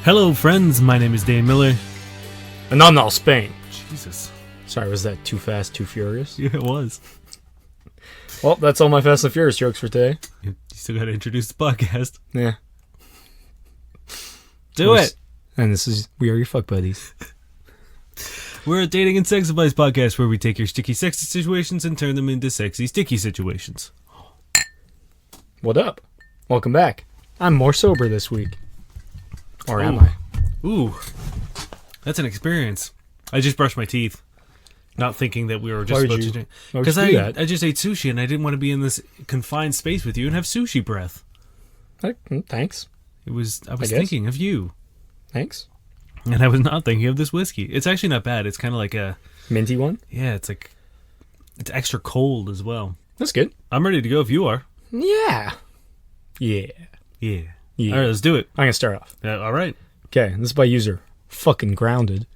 Hello, friends. My name is Dane Miller. And I'm not Spain. Jesus. Sorry, was that too fast, too furious? Yeah, it was. Well, that's all my Fast and Furious jokes for today. You still got to introduce the podcast. Yeah. Do it. And we are your fuck buddies. We're a dating and sex advice podcast where we take your sticky, sexy situations and turn them into sexy, sticky situations. What up? Welcome back. I'm more sober this week. Or am I? Ooh. That's an experience. I just brushed my teeth. Not thinking that we were just supposed to do because I just ate sushi and I didn't want to be in this confined space with you and have sushi breath. Thanks. I was thinking of you. Thanks. And I was not thinking of this whiskey. It's actually not bad. It's kind of like a minty one. Yeah, it's extra cold as well. That's good. I'm ready to go if you are. Yeah. All right, let's do it. I'm gonna start off. All right. Okay, this is by user fucking grounded.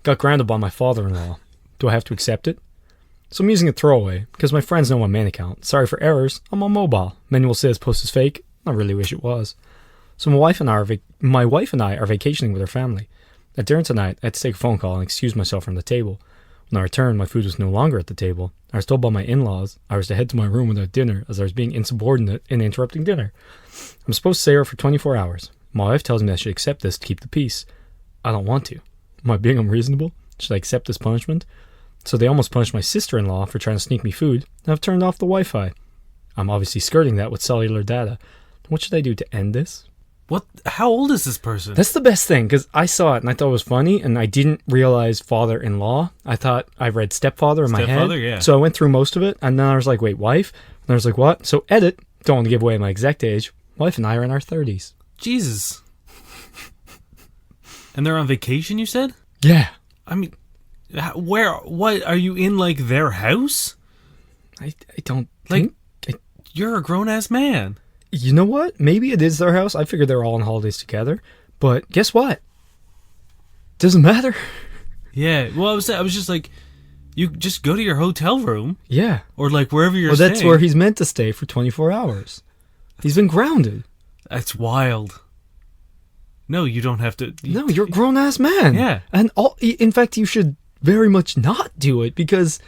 Got grounded by my father-in-law. Do I have to accept it? So I'm using a throwaway because my friends know my main account. Sorry for errors. I'm on mobile. Manual says post is fake. I really wish it was. So my wife and I are vacationing with our family. At dinner tonight, I had to take a phone call and excuse myself from the table. When I returned, my food was no longer at the table. I was told by my in-laws I was to head to my room without dinner as I was being insubordinate and interrupting dinner. I'm supposed to stay here for 24 hours. My wife tells me I should accept this to keep the peace. I don't want to. Am I being unreasonable? Should I accept this punishment? So they almost punished my sister-in-law for trying to sneak me food, and I've turned off the Wi-Fi. I'm obviously skirting that with cellular data. What should I do to end this? What? How old is this person? That's the best thing, because I saw it and I thought it was funny, and I didn't realize father-in-law. I thought I read stepfather in my head. Stepfather, yeah. So I went through most of it, and then I was like, wait, wife? And I was like, what? So edit. Don't want to give away my exact age. Wife and I are in our 30s. Jesus. And they're on vacation, you said? Yeah. I mean, what, are you in, like, their house? I don't think... You're a grown-ass man. You know what? Maybe it is their house. I figured they're all on holidays together. But guess what? Doesn't matter. Yeah. Well, I was just like, you just go to your hotel room. Yeah. Or like wherever you're staying. That's where he's meant to stay for 24 hours. He's been grounded. That's wild. No, you don't have to. No, you're a grown-ass man. Yeah. And in fact, you should very much not do it because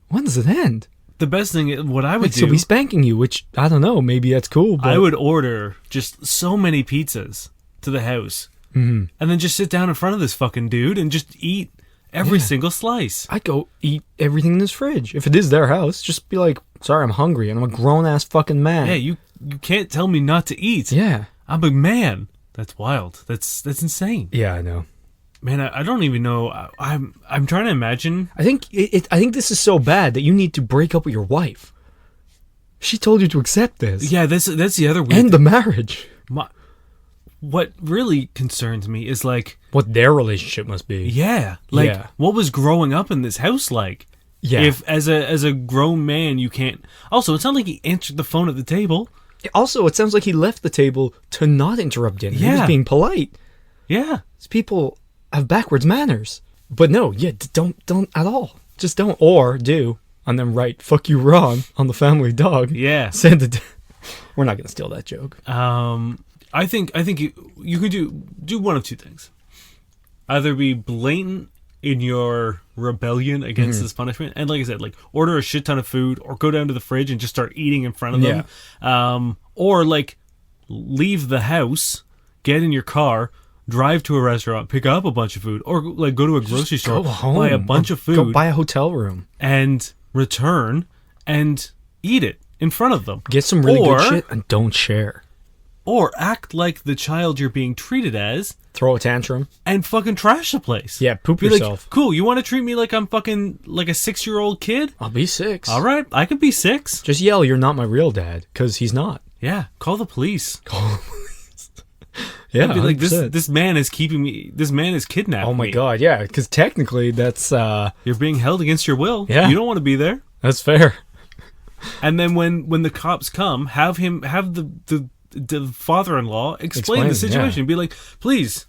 when does it end? The best thing, what I would do... So he's spanking you, which, I don't know, maybe that's cool, but... I would order just so many pizzas to the house. Mm-hmm. And then just sit down in front of this fucking dude and just eat every single slice. I'd go eat everything in his fridge. If it is their house, just be like, sorry, I'm hungry, and I'm a grown-ass fucking man. Yeah, you can't tell me not to eat. Yeah. I'm a man. That's wild. That's insane. Yeah, I know. Man, I don't even know. I'm trying to imagine. I think this is so bad that you need to break up with your wife. She told you to accept this. Yeah, that's the other weird End the marriage. What really concerns me is like what their relationship must be. Yeah, what was growing up in this house like? Yeah. If as a grown man you can't. Also, it's not like he answered the phone at the table. Also, it sounds like he left the table to not interrupt dinner. Yeah. He was being polite. Yeah. These people have backwards manners. But no, don't at all. Just don't, or do, and then write "fuck you wrong" on the family dog. Yeah. Send it. We're not gonna steal that joke. I think you could do one of two things. Either be blatant in your rebellion against this punishment, and like I said, like order a shit ton of food, or go down to the fridge and just start eating in front of them. Yeah. Or like leave the house, get in your car, drive to a restaurant, pick up a bunch of food, or like go to a grocery store, buy a bunch of food, go buy a hotel room, and return and eat it in front of them. Get some really good shit and don't share. Or act like the child you're being treated as. Throw a tantrum. And fucking trash the place. Yeah, poop be yourself. Like, cool, you want to treat me like I'm fucking like a 6-year-old kid? I'll be 6. All right, I could be 6. Just yell, "You're not my real dad," because he's not. Yeah, call the police. Call the police. Yeah, be like, this man is keeping me. This man is kidnapping me. Oh my god, yeah, because technically that's you're being held against your will. Yeah, you don't want to be there. That's fair. And then when the cops come, have the father-in-law explain the situation. Yeah. Be like, please,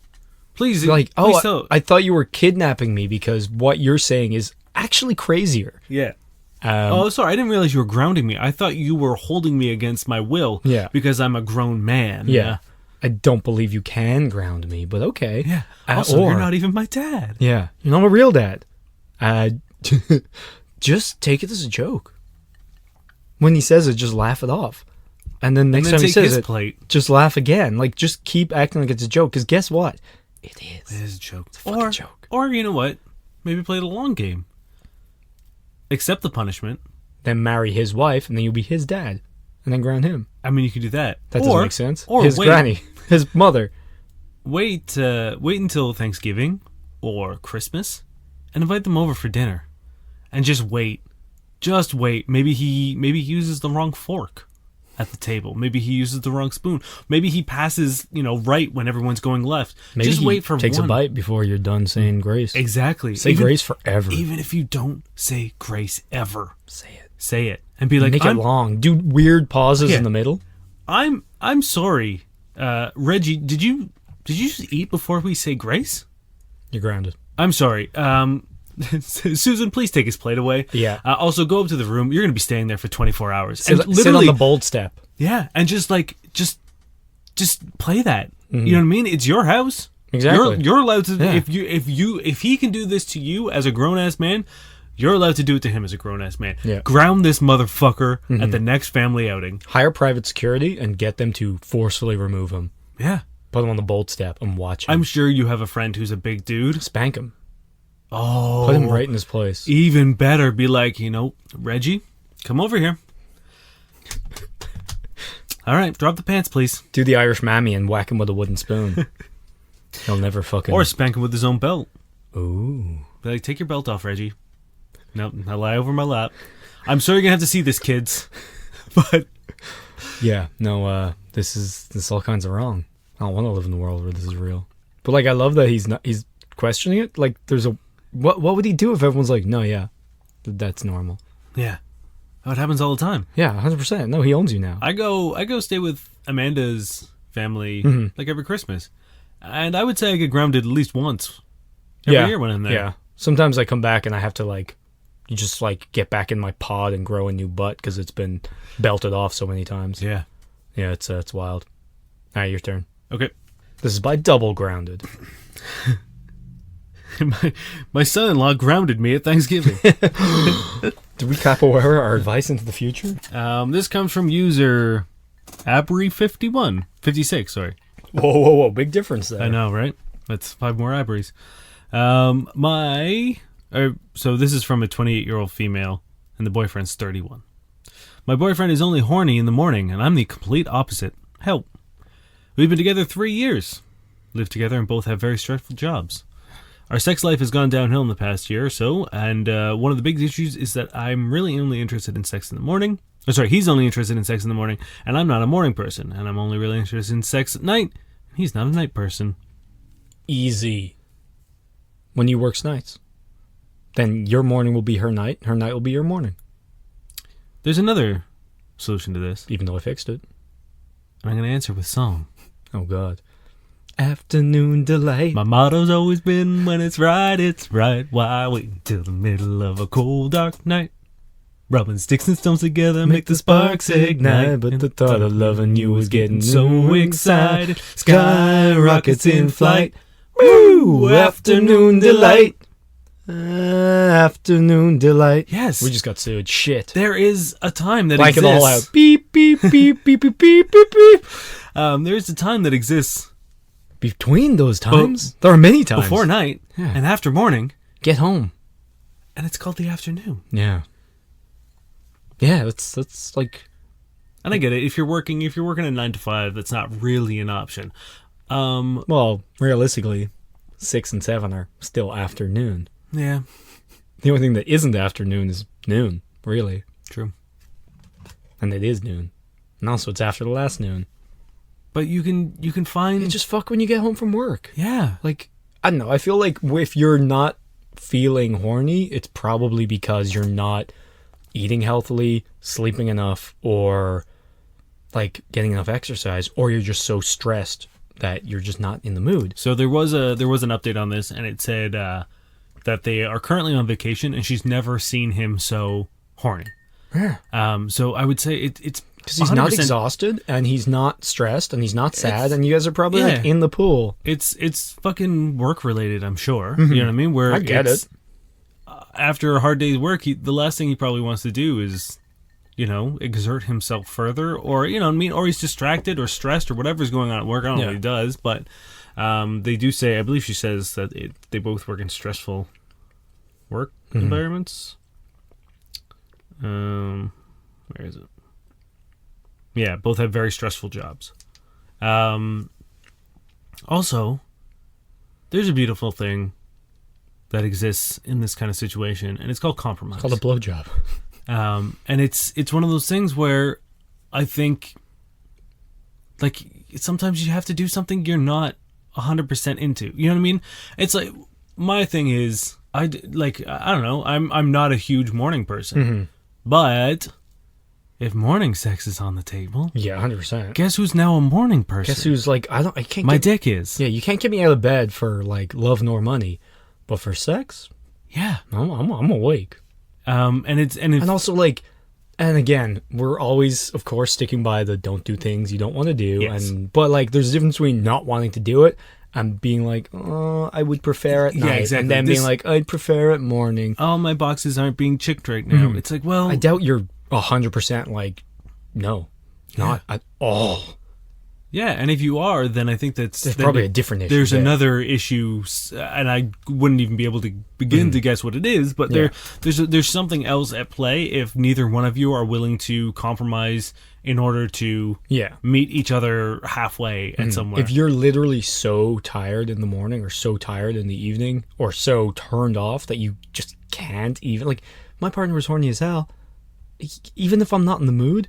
like, please tell. I thought you were kidnapping me because what you're saying is actually crazier. Yeah. Sorry, I didn't realize you were grounding me. I thought you were holding me against my will. Yeah. Because I'm a grown man. Yeah. I don't believe you can ground me, but okay. Yeah. Also, or, you're not even my dad. Yeah, you're not a real dad. Just take it as a joke. When he says it, just laugh it off. And then next time he says it, plate. just laugh again. Like, just keep acting like it's a joke. Because guess what? It is. It is a joke. It's a fucking joke. Or, you know what? Maybe play the long game. Accept the punishment. Then marry his wife, and then you'll be his dad. And then ground him. I mean, you could do that. That doesn't make sense. Or his granny. His mother. Wait until Thanksgiving or Christmas and invite them over for dinner. And just wait. Just wait. Maybe he uses the wrong fork at the table. Maybe he uses the wrong spoon. Maybe he passes, right when everyone's going left. Maybe just wait for takes one. a bite before you're done saying grace. Exactly. Say grace forever. Even if you don't say grace ever. Say it. Say it. And be like, make it long. Do weird pauses in the middle. I'm sorry. Reggie, did you just eat before we say grace? You're grounded. I'm sorry. Susan, please take his plate away. Yeah. Also, go up to the room. You're going to be staying there for 24 hours. Sit on the bold step. Yeah, and just play that. Mm-hmm. You know what I mean? It's your house. Exactly. You're allowed to. Yeah. If he can do this to you as a grown ass man, you're allowed to do it to him as a grown ass man. Yeah. Ground this motherfucker at the next family outing. Hire private security and get them to forcefully remove him. Yeah. Put him on the bold step and watch him. I'm sure you have a friend who's a big dude. Spank him. Oh. Put him right in his place. Even better, be like, Reggie, come over here. All right, drop the pants, please. Do the Irish mammy and whack him with a wooden spoon. He'll never fucking... Or spank him with his own belt. Ooh. Be like, take your belt off, Reggie. Nope, I lie over my lap. I'm sorry you're going to have to see this, kids. But... Yeah, no, this is all kinds of wrong. I don't want to live in a world where this is real. But, I love that he's questioning it. There's a... What would he do if everyone's like, no, yeah, that's normal? Yeah. Oh, it happens all the time. Yeah, 100%. No, he owns you now. I go stay with Amanda's family every Christmas. And I would say I get grounded at least once every year when I'm there. Yeah. Sometimes I come back and I have to you just get back in my pod and grow a new butt because it's been belted off so many times. Yeah. Yeah, it's wild. All right, your turn. Okay. This is by Double Grounded. My son-in-law grounded me at Thanksgiving. Did we capoeira our advice into the future? This comes from user Abry56, sorry. Whoa, big difference there. I know, right? That's 5 more Abrys. So this is from a 28-year-old female, and the boyfriend's 31. My boyfriend is only horny in the morning, and I'm the complete opposite. Help. We've been together 3 years, live together, and both have very stressful jobs. Our sex life has gone downhill in the past year or so, and one of the big issues is that I'm really only interested in sex in the morning. He's only interested in sex in the morning, and I'm not a morning person, and I'm only really interested in sex at night. He's not a night person. Easy. When you works nights, then your morning will be her night will be your morning. There's another solution to this. Even though I fixed it. And I'm going to answer with song. Oh, God. Afternoon delight. My motto's always been, when it's right. Why wait until the middle of a cold, dark night? Rubbing sticks and stones together make the sparks ignite. But the thought of loving you was getting so excited. Sky rockets in flight. Woo! Afternoon delight. Afternoon delight. Yes. We just got sued. Shit. There is a time that exists. It all out. Beep, beep, beep, beep, beep, beep, beep, beep. There is a time that exists. Between those times? There are many times. Before night and after morning. Get home. And it's called the afternoon. Yeah. Yeah, that's like... And I get it. If you're working a 9 to 5, that's not really an option. Well, realistically, 6 and 7 are still afternoon. Yeah. The only thing that isn't afternoon is noon, really. True. And it is noon. And also it's after the last noon. But you can find... You just fuck when you get home from work. Yeah. I don't know. I feel like if you're not feeling horny, it's probably because you're not eating healthily, sleeping enough, or getting enough exercise, or you're just so stressed that you're just not in the mood. So there was an update on this, and it said that they are currently on vacation, and she's never seen him so horny. Yeah. So I would say it's Because he's not 100%. exhausted, and he's not stressed, and he's not sad, and you guys are probably like Yeah. in the pool. It's fucking work related, I'm sure. Mm-hmm. You know what I mean? Where I get it's, it. After a hard day's work, the last thing he probably wants to do is, exert himself further, or or he's distracted or stressed or whatever's going on at work. I don't know what he does, but they do say, I believe she says that they both work in stressful work environments. Where is it? Yeah, both have very stressful jobs. Also, there's a beautiful thing that exists in this kind of situation, and it's called compromise. It's called a blowjob. And it's one of those things where I think, like, sometimes you have to do something you're not 100% into. You know what I mean? It's like, my thing is, I don't know, I'm not a huge morning person, but if morning sex is on the table, Yeah, 100%. guess who's now a morning person? Guess who's like, I can't My get, dick is. yeah, you can't get me out of bed for like love nor money, but for sex, Yeah. I'm awake. And Also, like, and again, we're always, of course, sticking by the don't do things you don't want to do. Yes. But like, there's a difference between not wanting to do it and being like, oh, I would prefer at night. exactly. And then being like, I'd prefer it morning. all my boxes aren't being chicked right now. It's like, well, I doubt you're 100% like, no, not at all. yeah, and if you are, then I think that's There's then probably a different issue. There's there. another issue, and I wouldn't even be able to begin to guess what it is. But Yeah. there's something else at play if neither one of you are willing to compromise in order to meet each other halfway at somewhere. If you're literally so tired in the morning or so tired in the evening or so turned off that you just can't even, like, my partner was horny as hell. Even if I'm not in the mood,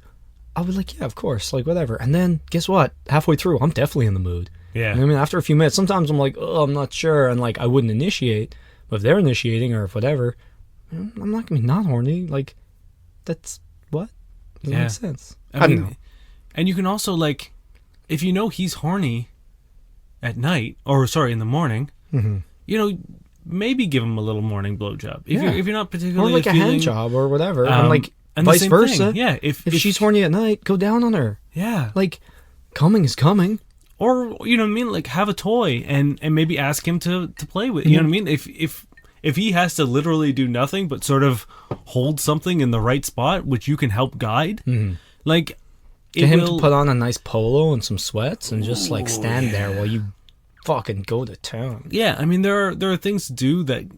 I was like, yeah, of course, like, whatever. And then, guess what? Halfway through, I'm definitely in the mood. Yeah. You know what I mean? After a few minutes, sometimes I'm like, oh, I'm not sure. And, like, I wouldn't initiate. But if they're initiating or if whatever, I'm not going to be not horny. Like, that's what? Doesn't make sense. I don't know. And you can also, like, if you know he's horny at night, or sorry, in the morning, maybe give him a little morning blowjob. If you're not particularly Or like a feeling, hand job or whatever. And, like, and the vice same versa. thing. Yeah, if She's horny at night, go down on her. yeah, Like, coming is coming. or you know what I mean, like, have a toy and maybe ask him to play with. You know what I mean? If he has to literally do nothing but sort of hold something in the right spot, which you can help guide, like, Get him to put on a nice polo and some sweats and just like stand there while you fucking go to town. Yeah, I mean, there are things to do that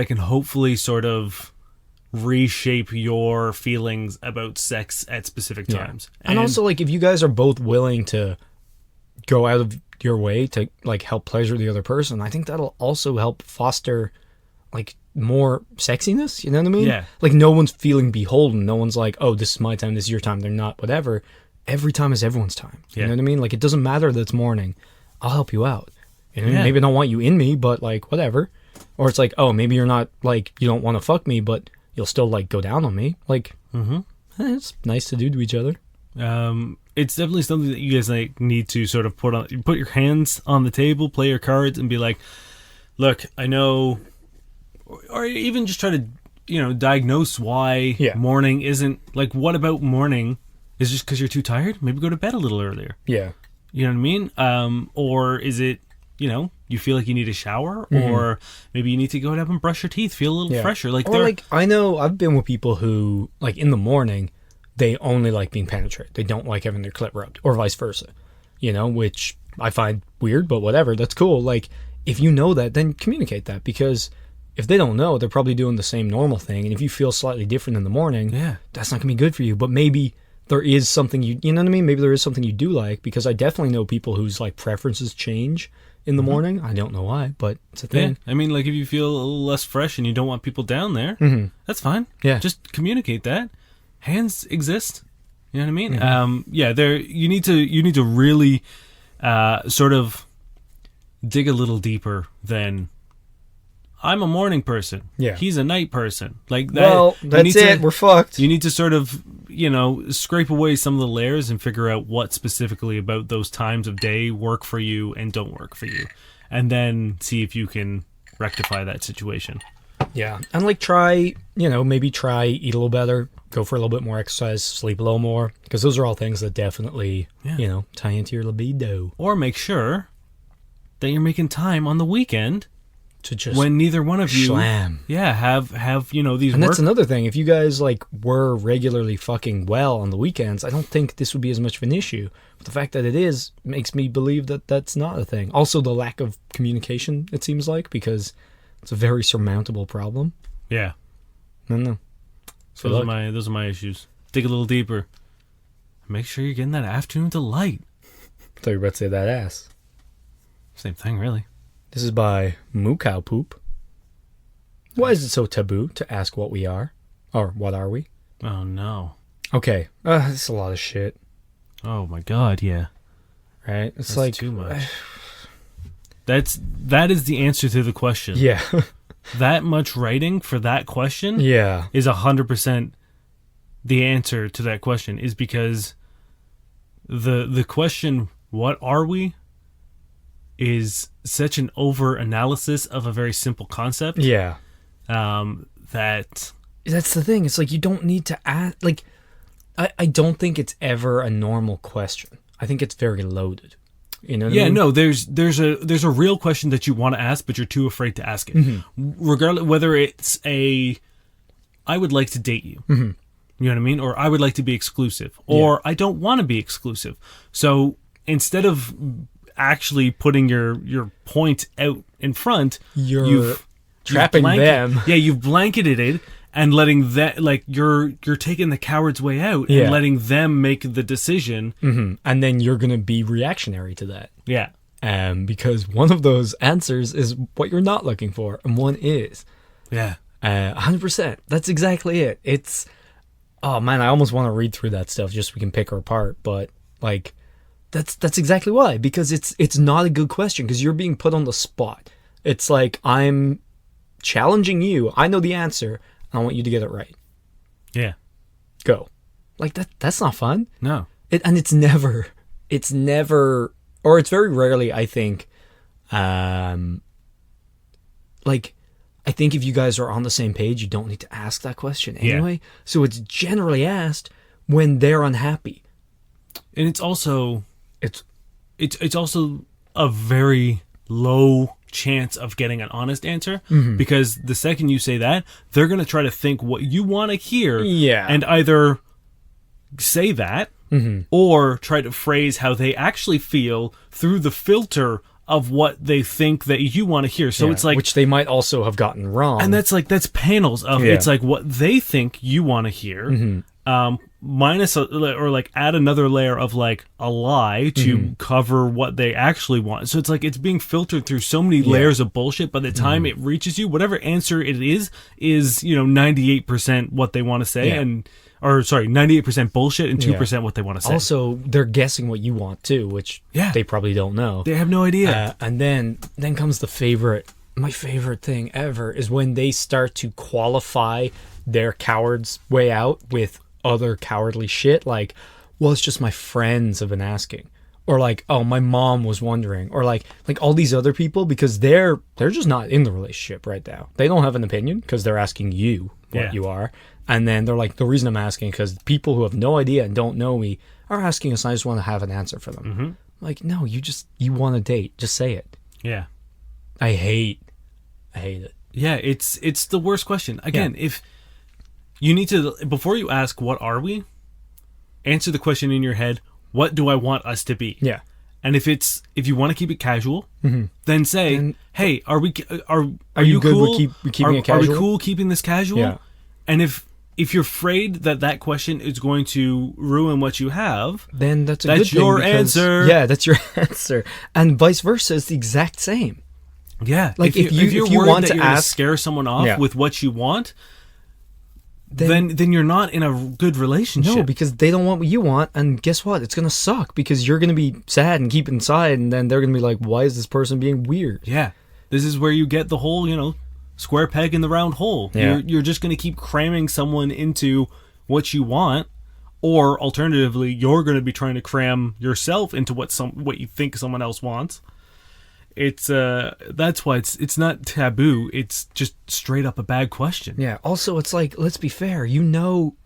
can hopefully sort of reshape your feelings about sex at specific times. And also, like, if you guys are both willing to go out of your way to like help pleasure the other person, I think that'll also help foster like more sexiness. You know what I mean? Yeah. Like, no one's feeling beholden. No one's like, oh, this is my time, this is your time. They're not, whatever. Every time is everyone's time. You know what I mean? Like, it doesn't matter that it's morning. I'll help you out. You know, maybe I don't want you in me, but like, whatever. Or it's like, oh, maybe you're not like, you don't want to fuck me, but you'll still like go down on me. Like, it's nice to do to each other. It's definitely something that you guys like need to sort of put your hands on the table, play your cards, and be like, look, I know, or even just try to diagnose why morning isn't like. What about morning is just because you're too tired? Maybe go to bed a little earlier. Yeah. You know what I mean? Or is it, you feel like you need a shower, or maybe you need to go up and brush your teeth, feel a little fresher. Like, or like, I know I've been with people who, like, in the morning, they only like being penetrated. They don't like having their clit rubbed, or vice versa. Which I find weird, but whatever. That's cool. Like, if you know that, then communicate that, because if they don't know, they're probably doing the same normal thing. And if you feel slightly different in the morning, that's not gonna be good for you. But maybe there is something you know what I mean? Maybe there is something you do like, because I definitely know people whose like preferences change in the morning. I don't know why, but it's a thing. Yeah. I mean, like, if you feel a little less fresh and you don't want people down there, that's fine. Yeah. Just communicate that. Hands exist. You know what I mean? You need to really sort of dig a little deeper than, I'm a morning person. Yeah. He's a night person. Like that. Well, that's it. We're fucked. You need to sort of, scrape away some of the layers and figure out what specifically about those times of day work for you and don't work for you. And then see if you can rectify that situation. Yeah. And like try, maybe try eat a little better, go for a little bit more exercise, sleep a little more. Because those are all things that definitely, tie into your libido. Or make sure that you're making time on the weekend To just when neither one of you slam. have these And work. that's another thing. If you guys like were regularly fucking well on the weekends, I don't think this would be as much of an issue. But the fact that it is makes me believe that that's not a thing. Also, the lack of communication, it seems like, because it's a very surmountable problem. Yeah. I don't know. So those are my issues. Dig a little deeper. Make sure you're getting that afternoon delight. I thought you were about to say that ass. Same thing, really. This is by Moo Cow Poop. Why is it so taboo to ask what we are? Or what are we? Oh, no. Okay. This is a lot of shit. Oh, my God, yeah. Right? It's That's like too much. That is the answer to the question. Yeah. That much writing for that question Yeah. is 100% the answer to that question, is because the question, what are we, is such an over-analysis of a very simple concept. Yeah. That... That's the thing. It's like you don't need to ask. Like, I don't think it's ever a normal question. I think it's very loaded. You know what I mean? No, there's a real question that you want to ask, but you're too afraid to ask it. Mm-hmm. Regardless, whether it's I would like to date you. Mm-hmm. You know what I mean? Or I would like to be exclusive. Or I don't want to be exclusive. So instead of actually putting your point out in front, you've trapping them. Yeah, you've blanketed it and letting that, like, you're taking the coward's way out and letting them make the decision. Mm-hmm. And then you're going to be reactionary to that. Yeah. Because one of those answers is what you're not looking for, and one is. Yeah. 100%. That's exactly it. It's, oh man, I almost want to read through that stuff just so we can pick her apart, but like, that's exactly why, because it's not a good question, because you're being put on the spot. It's like, I'm challenging you. I know the answer. I want you to get it right. Yeah. Go. Like that's not fun. No. It's never, or it's very rarely, I think, like, I think if you guys are on the same page, you don't need to ask that question anyway. Yeah. So it's generally asked when they're unhappy. And it's also it's also a very low chance of getting an honest answer, because the second you say that, they're going to try to think what you want to hear, and either say that or try to phrase how they actually feel through the filter of what they think that you want to hear. So it's like, which they might also have gotten wrong, and that's panels of it's like what they think you want to hear, minus or like add another layer of like a lie to cover what they actually want. So it's like it's being filtered through so many layers of bullshit. By the time it reaches you, whatever answer it is 98% what they want to say, 98% bullshit and 2% what they want to say. Also, they're guessing what you want too, which they probably don't know. They have no idea. And then comes my favorite thing ever is when they start to qualify their coward's way out with other cowardly shit, like, well, it's just my friends have been asking, or like, oh, my mom was wondering, or like all these other people, because they're just not in the relationship right now. They don't have an opinion because they're asking you what you are, and then they're like, the reason I'm asking because people who have no idea and don't know me are asking us, and I just want to have an answer for them. Like, no, you want to date, just say it. I hate it. It's the worst question. Again, if you need to, before you ask what are we, answer the question in your head, what do I want us to be? Yeah. And if you want to keep it casual, then say, hey, are you good cool? with keeping it casual? Are we cool keeping this casual? Yeah. And if you're afraid that question is going to ruin what you have, then that's good thing, your answer. Yeah, that's your answer. And vice versa is the exact same. Yeah. Like if you worried want that to you're gonna ask, scare someone off with what you want, then you're not in a good relationship. No, because they don't want what you want, and guess what? It's gonna suck because you're gonna be sad and keep it inside, and then they're gonna be like, "Why is this person being weird?" Yeah, this is where you get the whole, square peg in the round hole. Yeah. You're just gonna keep cramming someone into what you want, or alternatively, you're gonna be trying to cram yourself into what you think someone else wants. it's that's why it's not taboo. It's just straight up a bad question. Yeah. Also, it's like, let's be fair.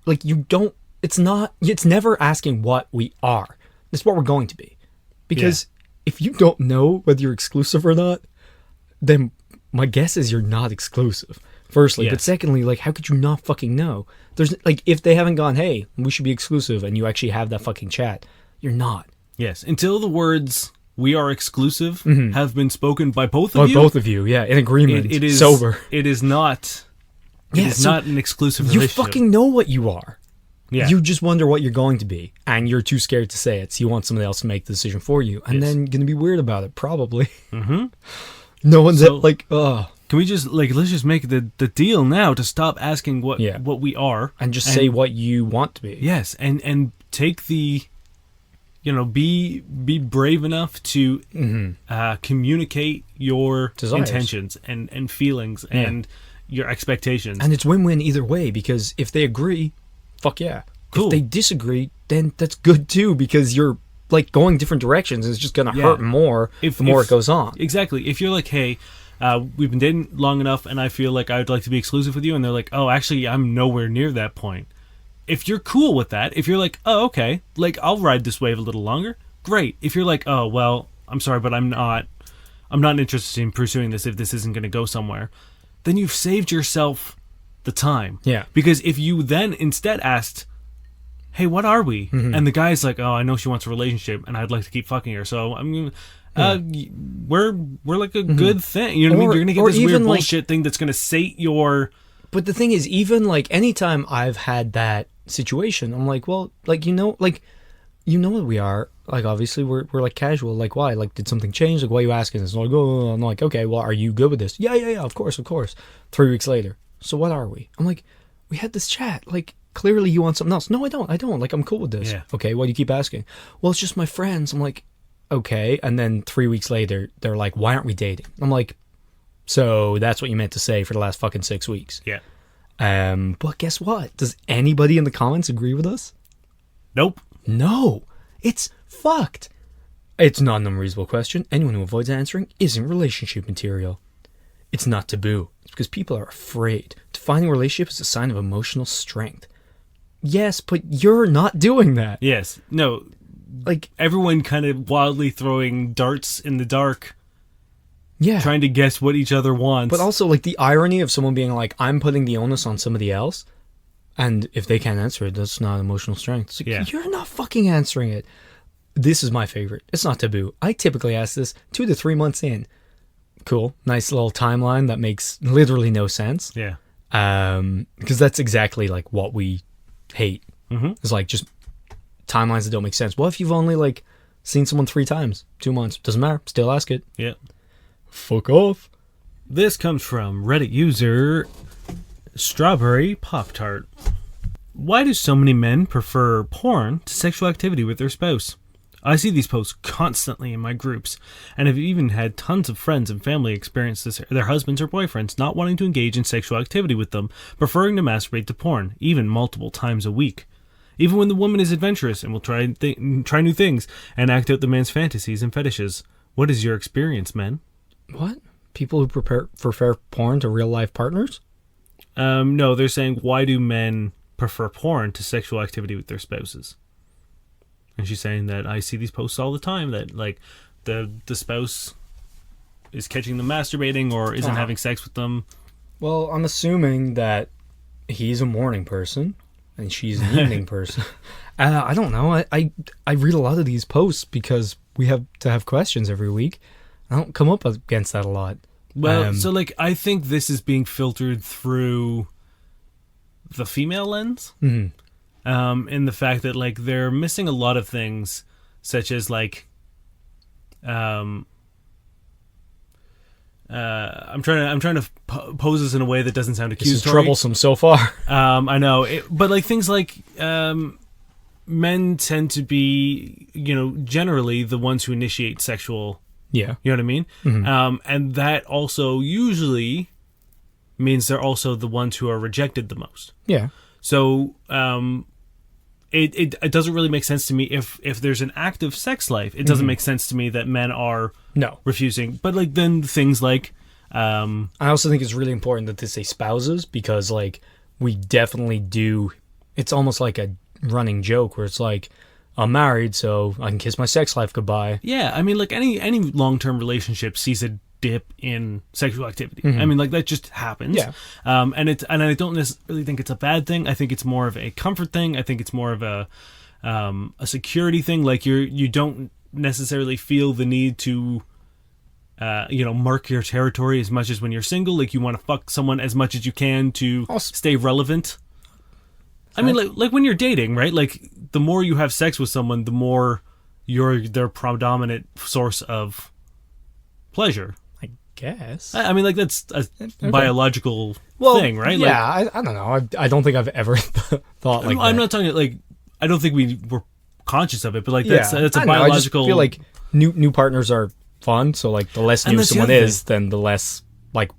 Like you don't. It's not. It's never asking what we are. It's what we're going to be. Because if you don't know whether you're exclusive or not, then my guess is you're not exclusive. Firstly, but secondly, like, how could you not fucking know? There's like, if they haven't gone, hey, we should be exclusive, and you actually have that fucking chat, you're not. Yes, until the words "we are exclusive" have been spoken by both of By you. both of you, yeah, in agreement. It is sober. It is not. It is not an exclusive relationship. You fucking know what you are. Yeah. You just wonder what you're going to be, and you're too scared to say it, so you want somebody else to make the decision for you, and then you're going to be weird about it, probably. Mm-hmm. No one's like, ugh. Can we just, like, let's just make the deal now to stop asking what we are. And just say what you want to be. Yes, and take the, be brave enough to communicate your desires, intentions and feelings and your expectations. And it's win-win either way, because if they agree, fuck yeah. Cool. If they disagree, then that's good too, because you're, like, going different directions, and it's just going to hurt more the more it goes on. Exactly. If you're like, hey, we've been dating long enough, and I feel like I'd like to be exclusive with you, and they're like, oh, actually, I'm nowhere near that point. If you're cool with that, if you're like, oh, okay, like, I'll ride this wave a little longer, great. If you're like, oh, well, I'm sorry, but I'm not interested in pursuing this if this isn't going to go somewhere, then you've saved yourself the time. Yeah. Because if you then instead asked, hey, what are we? Mm-hmm. And the guy's like, oh, I know she wants a relationship, and I'd like to keep fucking her, so I'm going to... we're like a good thing. You know what I mean? You're gonna get this weird bullshit thing that's gonna sate your. But the thing is, even like anytime I've had that situation, I'm like, well, like what we are. Like, obviously, we're like casual. Like, why? Like, did something change? Like, why are you asking this? I'm like, oh, I'm like, okay, well, are you good with this? Yeah, of course. 3 weeks later, so what are we? I'm like, we had this chat. Like, clearly you want something else. No, I don't. Like, I'm cool with this. Yeah. Okay, why do you keep asking? Well, it's just my friends. I'm like, okay, and then 3 weeks later, they're like, why aren't we dating? I'm like, so that's what you meant to say for the last fucking 6 weeks. Yeah. But guess what? Does anybody in the comments agree with us? Nope. No. It's fucked. It's not an unreasonable question. Anyone who avoids answering isn't relationship material. It's not taboo. It's because people are afraid. Defining a relationship is a sign of emotional strength. Yes, but you're not doing that. Yes. No. Like, everyone kind of wildly throwing darts in the dark, trying to guess what each other wants. But also, like, the irony of someone being like, I'm putting the onus on somebody else, and if they can't answer it, that's not emotional strength. It's like, you're not fucking answering it. This is my favorite. It's not taboo. I typically ask this 2 to 3 months in. Cool. Nice little timeline that makes literally no sense. Yeah. Because that's exactly, like, what we hate. Mm-hmm. It's like, just timelines that don't make sense. Well, if you've only, like, seen someone 3 times, 2 months, doesn't matter. Still ask it. Yeah. Fuck off. This comes from Reddit user Strawberry Pop-Tart. Why do so many men prefer porn to sexual activity with their spouse? I see these posts constantly in my groups, and have even had tons of friends and family experience this, their husbands or boyfriends not wanting to engage in sexual activity with them, preferring to masturbate to porn, even multiple times a week. Even when the woman is adventurous and will try new things and act out the man's fantasies and fetishes. What is your experience, men? What? People who prefer porn to real-life partners? No, they're saying, why do men prefer porn to sexual activity with their spouses? And she's saying that I see these posts all the time that, like, the spouse is catching them masturbating or isn't having sex with them. Well, I'm assuming that he's a morning person and she's an evening person. I don't know. I read a lot of these posts because we have to have questions every week. I don't come up against that a lot. Well, so, like, I think this is being filtered through the female lens. Mm-hmm. In the fact that, like, they're missing a lot of things, such as, like, I'm trying to pose this in a way that doesn't sound accusatory. This is troublesome so far. I know, but, like, things like men tend to be, generally the ones who initiate sexual. Yeah, you know what I mean. Mm-hmm. And that also usually means they're also the ones who are rejected the most. Yeah. So, it doesn't really make sense to me if there's an active sex life. It doesn't make sense to me that men are refusing. But like then things like I also think it's really important that they say spouses, because like we definitely do. It's almost like a running joke where it's like, I'm married, so I can kiss my sex life goodbye. Yeah, I mean, like any long-term relationship sees a dip in sexual activity. I mean, like that just happens. Yeah. And I don't necessarily think it's a bad thing. I think it's more of a comfort thing. I think it's more of a security thing. Like you don't necessarily feel the need to mark your territory as much as when you're single. Like you want to fuck someone as much as you can to stay relevant. I mean, like when you're dating, right? Like the more you have sex with someone, the more you're their predominant source of pleasure. I guess. I mean, like that's a biological thing, right? Yeah, like, I don't know. I don't think I've ever thought like that. I'm not talking like I don't think we were conscious of it, but like that's a biological. I just feel like new partners are fun. So like the less new someone is, then the less like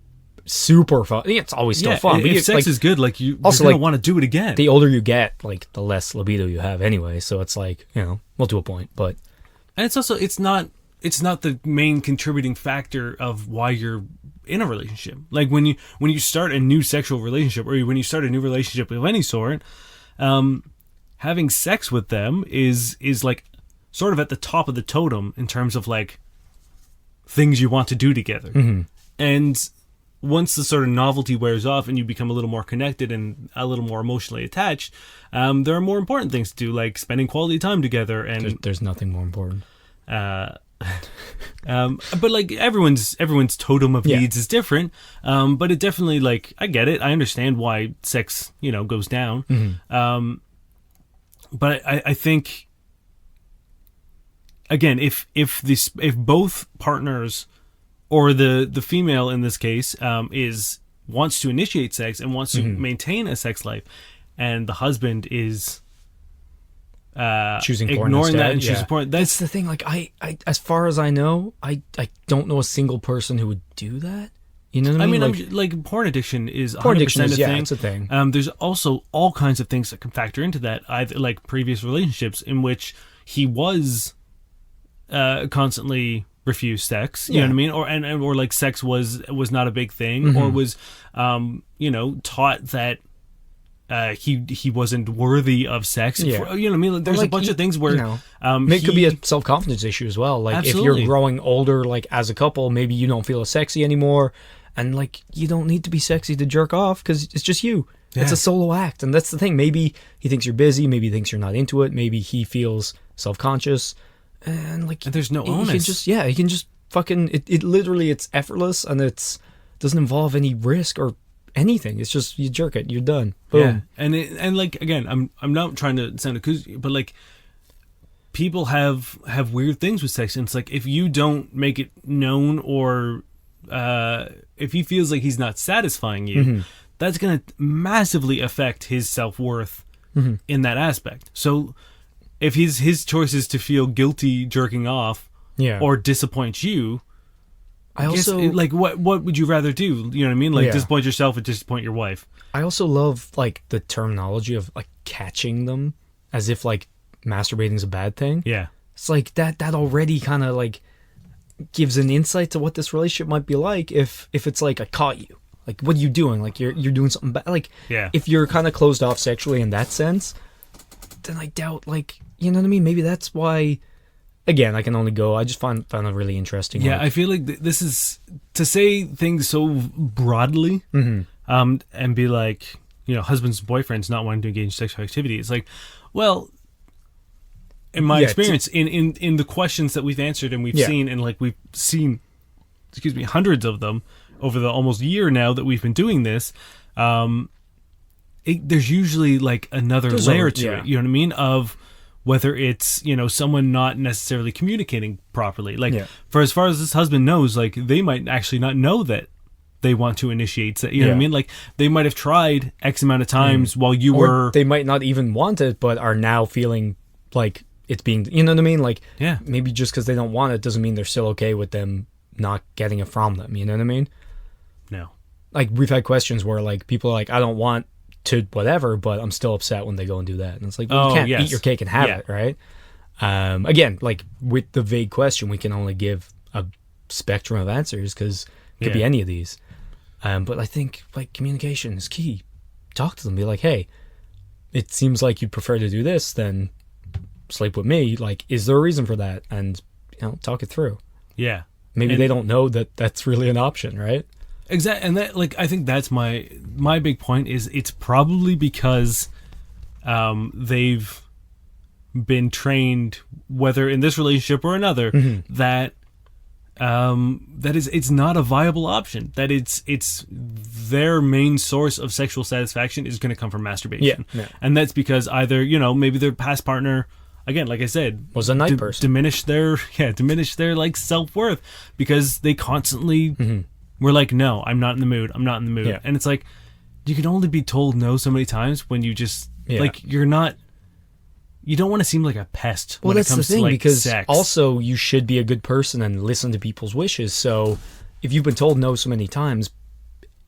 super fun. It's always still fun. If sex is good, like you're gonna want to do it again. The older you get, like the less libido you have anyway. So it's like, well, to a point, but and it's also it's not the main contributing factor of why you're in a relationship. Like when you start a new sexual relationship, or when you start a new relationship of any sort, having sex with them is like sort of at the top of the totem in terms of like things you want to do together. And once the sort of novelty wears off and you become a little more connected and a little more emotionally attached, there are more important things to do, like spending quality time together. And there's nothing more important. But like everyone's totem of needs is different. But it definitely, like, I get it. I understand why sex, goes down. But I think, again, if both partners, or the female in this case, wants to initiate sex and wants to maintain a sex life, and the husband is choosing porn ignoring instead, that and choosing porn. That's the thing. Like I as far as I know, I don't know a single person who would do that. You know what I mean? Like porn addiction is 100% porn addiction is, a thing. It's a thing. There's also all kinds of things that can factor into that. Either like previous relationships in which he was constantly refused sex, you know what I mean, or like sex was not a big thing, or was taught that he wasn't worthy of sex. You know what I mean? Like, there's a bunch of things where it could be a self-confidence issue as well. Like absolutely. If you're growing older, like as a couple, maybe you don't feel as sexy anymore, and like you don't need to be sexy to jerk off because it's just you. It's a solo act, and that's the thing. Maybe he thinks you're busy, maybe he thinks you're not into it, maybe he feels self-conscious. And like, and there's no onus. He can just fucking it literally, it's effortless, and it's doesn't involve any risk or anything. It's just you jerk it, you're done. Boom. Yeah. And like, again, I'm not trying to sound accusatory, but like people have weird things with sex, and it's like if you don't make it known, or if he feels like he's not satisfying you, that's gonna massively affect his self-worth in that aspect. So if his choice is to feel guilty jerking off, or disappoint you, I also guess, like what would you rather do? You know what I mean? Like disappoint yourself or disappoint your wife. I also love like the terminology of like catching them, as if like masturbating is a bad thing. Yeah, it's like that already kind of like gives an insight to what this relationship might be like. If it's like I caught you, like what are you doing? Like you're doing something bad. Like if you're kind of closed off sexually in that sense, then I doubt, like, you know what I mean? Maybe that's why, again, I can only go, I just found it really interesting. Yeah, I feel like this is, to say things so broadly, and be like, husbands and boyfriends not wanting to engage in sexual activity. It's like, well, in my experience, in the questions that we've answered and we've seen, and like we've seen, hundreds of them over the almost year now that we've been doing this, there's usually like another layer to it, you know what I mean? Of whether it's, someone not necessarily communicating properly. Like, for as far as this husband knows, like, they might actually not know that they want to initiate, you know what I mean? Like, they might have tried X amount of times while you were... They might not even want it, but are now feeling like it's being, you know what I mean? Like, maybe just because they don't want it doesn't mean they're still okay with them not getting it from them, you know what I mean? No. Like, we've had questions where, like, people are like, I don't want to whatever, but I'm still upset when they go and do that. And it's like, well, you can't eat your cake and have it, right? Again, like with the vague question, we can only give a spectrum of answers because it could be any of these. But I think like communication is key. Talk to them, be like, hey, it seems like you'd prefer to do this than sleep with me. Like, is there a reason for that? And talk it through. Yeah. Maybe they don't know that that's really an option, right? Exactly. And that, like, I think that's my big point is it's probably because they've been trained, whether in this relationship or another, that it's not a viable option. That it's their main source of sexual satisfaction is going to come from masturbation. Yeah. And that's because either, maybe their past partner, again, like I said, was a night person. Diminish their like self-worth because they constantly were like, no, I'm not in the mood. I'm not in the mood. Yeah. And it's like, you can only be told no so many times when you just like, you don't want to seem like a pest when it comes to like because sex. Also you should be a good person and listen to people's wishes. So if you've been told no so many times,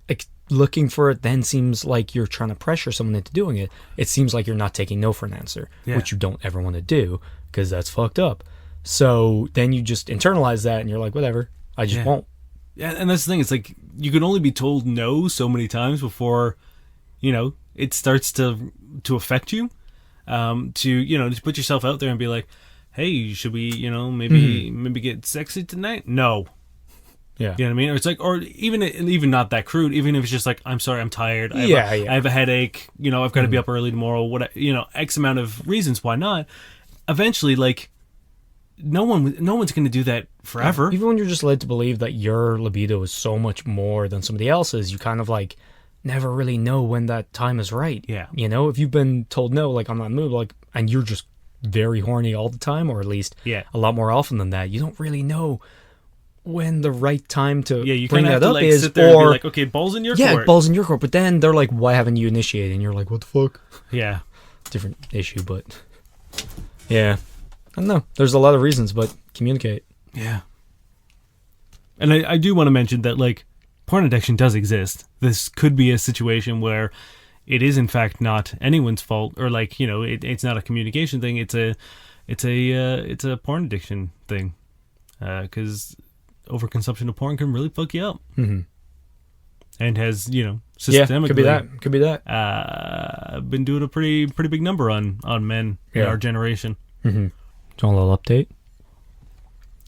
like, looking for it then seems like you're trying to pressure someone into doing it. It seems like you're not taking no for an answer, which you don't ever want to do because that's fucked up. So then you just internalize that and you're like, whatever, I just won't. Yeah, and that's the thing. It's like you can only be told no so many times before, it starts to affect you. To put yourself out there and be like, hey, should we, maybe get sexy tonight? No. Yeah. You know what I mean? Or it's like, or even not that crude, even if it's just like, I'm sorry, I'm tired. I have a headache. I've got to be up early tomorrow. X amount of reasons why not. Eventually, like, no one's going to do that forever. Even when you're just led to believe that your libido is so much more than somebody else's, you kind of like never really know when that time is right. Yeah. If you've been told no, like, I'm not in the mood, like, and you're just very horny all the time, or at least a lot more often than that, you don't really know when the right time to bring that up is, sit there and be like, okay, balls in your court. Yeah, balls in your court. But then they're like, why haven't you initiated? And you're like, what the fuck? Yeah. Different issue, but yeah. I don't know. There's a lot of reasons, but communicate. Yeah. And I do want to mention that, like, porn addiction does exist. This could be a situation where it is in fact not anyone's fault, or like, it's not a communication thing. It's a porn addiction thing. Because overconsumption of porn can really fuck you up. Mm-hmm. And has, systemically... Yeah, could be that. Been doing a pretty big number on men in our generation. Mm-hmm. Do you want a little update?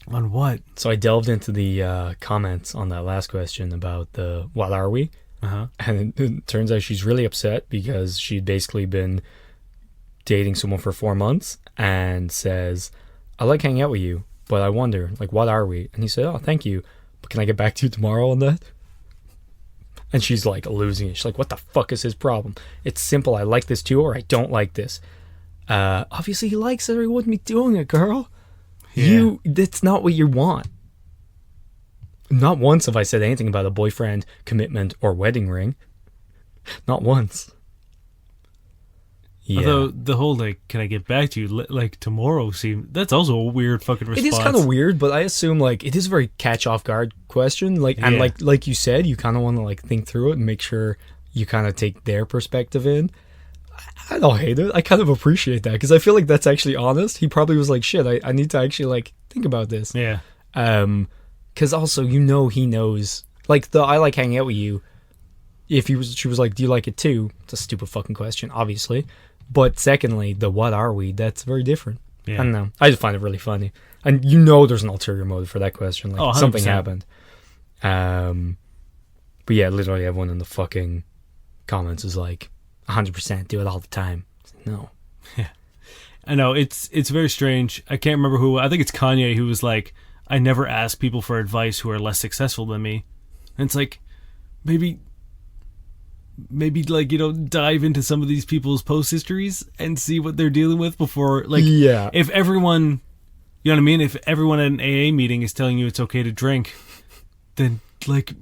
On what? So I delved into the comments on that last question about the what are we? Uh-huh. And it turns out she's really upset because she'd basically been dating someone for 4 months and says, I like hanging out with you, but I wonder, like, what are we? And he said, oh, thank you, but can I get back to you tomorrow on that? And she's like losing it. She's like, what the fuck is his problem? It's simple. I like this too, or I don't like this. Obviously he likes it or he wouldn't be doing it, girl. Yeah. That's not what you want. Not once have I said anything about a boyfriend, commitment, or wedding ring. Not once. Yeah. Although the whole, like, can I get back to you, like, tomorrow, that's also a weird fucking response. It is kind of weird, but I assume, like, it is a very catch-off-guard question. Like, and like you said, you kind of want to, like, think through it and make sure you kind of take their perspective in. I don't hate it. I kind of appreciate that because I feel like that's actually honest. He probably was like, shit, I need to actually, like, think about this. Yeah. Because also, he knows, like, the I like hanging out with you, she was like, do you like it too? It's a stupid fucking question, obviously. But secondly, the what are we, that's very different. Yeah. I don't know. I just find it really funny. And there's an ulterior motive for that question. Like, something happened. But yeah, literally everyone in the fucking comments is like, 100% do it all the time. No. Yeah. I know, it's very strange. I can't remember who, I think it's Kanye who was like, I never ask people for advice who are less successful than me. And it's like, maybe like, dive into some of these people's post histories and see what they're dealing with before, like, if everyone, you know what I mean? If everyone at an AA meeting is telling you it's okay to drink, then, like,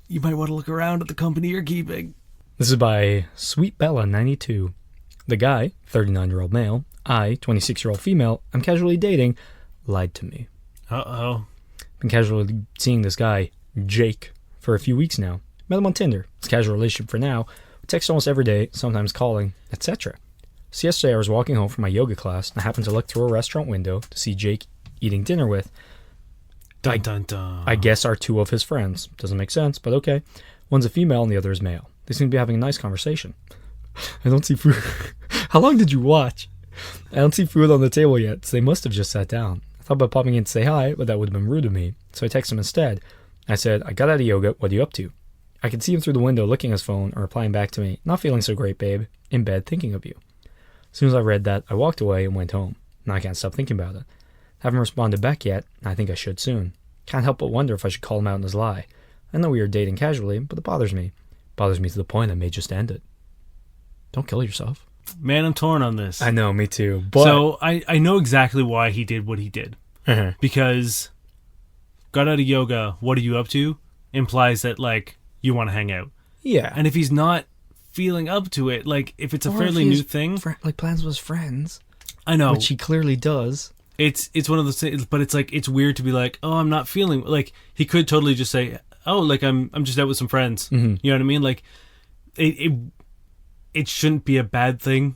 you might want to look around at the company you're keeping. This is by Sweet Bella 92. The guy, 39-year-old male, I, 26-year-old female, I'm casually dating, lied to me. Uh-oh. Been casually seeing this guy, Jake, for a few weeks now. Met him on Tinder. It's a casual relationship for now. I text almost every day, sometimes calling, etc. So yesterday I was walking home from my yoga class and I happened to look through a restaurant window to see Jake eating dinner with, Dun, dun, dun. I guess, are two of his friends. Doesn't make sense, but okay. One's a female and the other is male. They seem to be having a nice conversation. I don't see food. How long did you watch? I don't see food on the table yet, so they must have just sat down. I thought about popping in to say hi, but that would have been rude of me, so I texted him instead. I said, I got out of yoga, what are you up to? I could see him through the window looking at his phone and replying back to me, not feeling so great, babe, in bed thinking of you. As soon as I read that, I walked away and went home. Now I can't stop thinking about it. Haven't responded back yet, and I think I should soon. Can't help but wonder if I should call him out on his lie. I know we are dating casually, but it bothers me. Bothers me to the point I may just end it. Don't kill yourself. Man, I'm torn on this. I know, me too. But So I know exactly why he did what he did. Because got out of yoga, what are you up to? Implies that, like, you want to hang out. yeah. And if he's not feeling up to it, like, if it's a Or fairly if new he's thing. like plans with his friends, I know. which he clearly does. It's one of those things, but it's like, it's weird to be like, oh, I'm not feeling, like, he could totally just say, oh, like, I'm just out with some friends. Mm-hmm. You know what I mean? Like, it shouldn't be a bad thing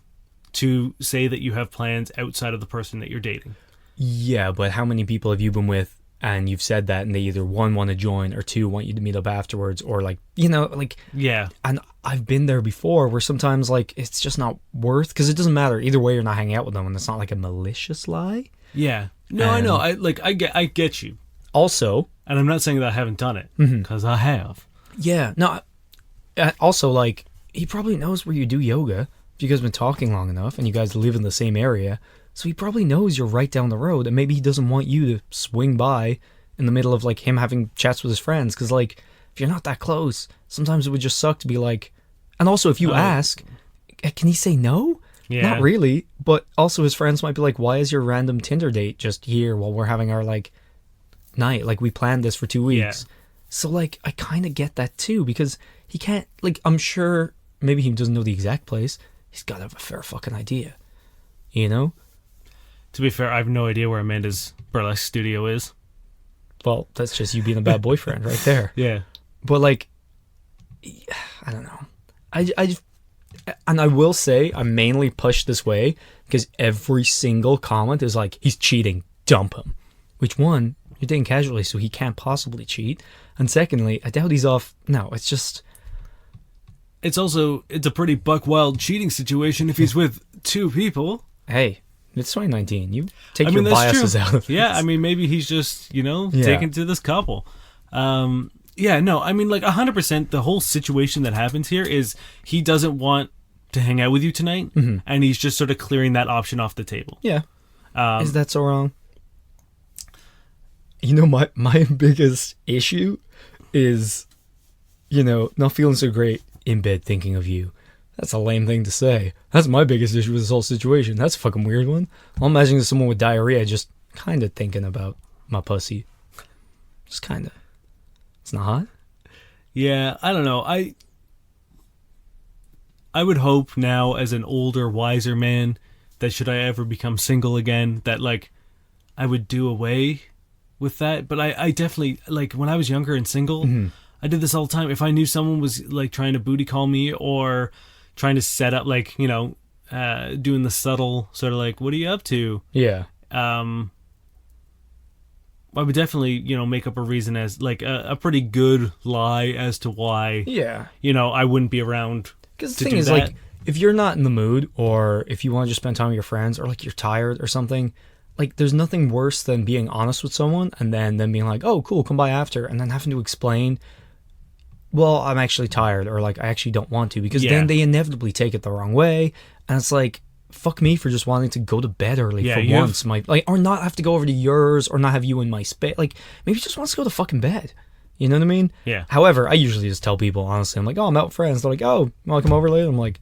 to say that you have plans outside of the person that you're dating. Yeah, but how many people have you been with and you've said that and they either one, want to join, or two, want you to meet up afterwards, or like, you know, like, Yeah. and I've been there before where sometimes like it's just not worth, because it doesn't matter either way, you're not hanging out with them, and it's not like a malicious lie. Yeah. No, I know. I get you. Also, And I'm not saying that I haven't done it, Mm-hmm. because I have. yeah, no, also, like, he probably knows where you do yoga if you guys have been talking long enough and you guys live in the same area. So he probably knows you're right down the road, and maybe he doesn't want you to swing by in the middle of, like, him having chats with his friends, because, like, if you're not that close, sometimes it would just suck to be like... And also, if you ask, can he say no? Yeah. Not really, but also his friends might be like, why is your random Tinder date just here while we're having our, like, night? Like, we planned this for 2 weeks. Yeah. So, like, I kind of get that, too, because he can't... Like, I'm sure maybe he doesn't know the exact place. He's got to have a fair fucking idea, you know? To be fair, I have no idea where Amanda's burlesque studio is. Well, that's just you being a bad boyfriend right there. Yeah. But, like, I don't know. And I will say I'm mainly pushed this way because every single comment is like, he's cheating, dump him. Which, one, you're dating casually, so he can't possibly cheat. And secondly, I doubt he's off. No, it's just... It's a pretty buck wild cheating situation if he's with two people. Hey, it's 2019. You take I your mean, that's biases true. out of Yeah, this. I mean, maybe he's just, Yeah. taken to this couple. Yeah, no, I mean, like, 100%, the whole situation that happens here is he doesn't want to hang out with you tonight, and he's just sort of clearing that option off the table. Yeah. Is that so wrong? You know, my biggest issue is, not feeling so great in bed thinking of you. That's a lame thing to say. That's my biggest issue with this whole situation. That's a fucking weird one. I'm imagining someone with diarrhea just kind of thinking about my pussy. Just kind of. It's not hot? Yeah, I don't know. I would hope now, as an older, wiser man, that should I ever become single again, that, like, I would do away with that. But I definitely, like, when I was younger and single, I did this all the time. If I knew someone was, like, trying to booty call me or trying to set up, like, doing the subtle sort of, like, what are you up to? Yeah. I would definitely, make up a reason as, like, a pretty good lie as to why, Yeah. I wouldn't be around. Because to the thing do is, that. like, if you're not in the mood, or if you want to just spend time with your friends, or, like, you're tired or something, like, there's nothing worse than being honest with someone and then them being like, oh, cool, come by after, and then having to explain, well, I'm actually tired, or, like, I actually don't want to, because then they inevitably take it the wrong way, and it's like, fuck me for just wanting to go to bed early for once, or not have to go over to yours, or not have you in my space. Like, maybe you just wants to go to fucking bed. You know what I mean? Yeah. However, I usually just tell people, honestly, I'm like, oh, I'm out with friends. They're like, oh, want to come over later? I'm like,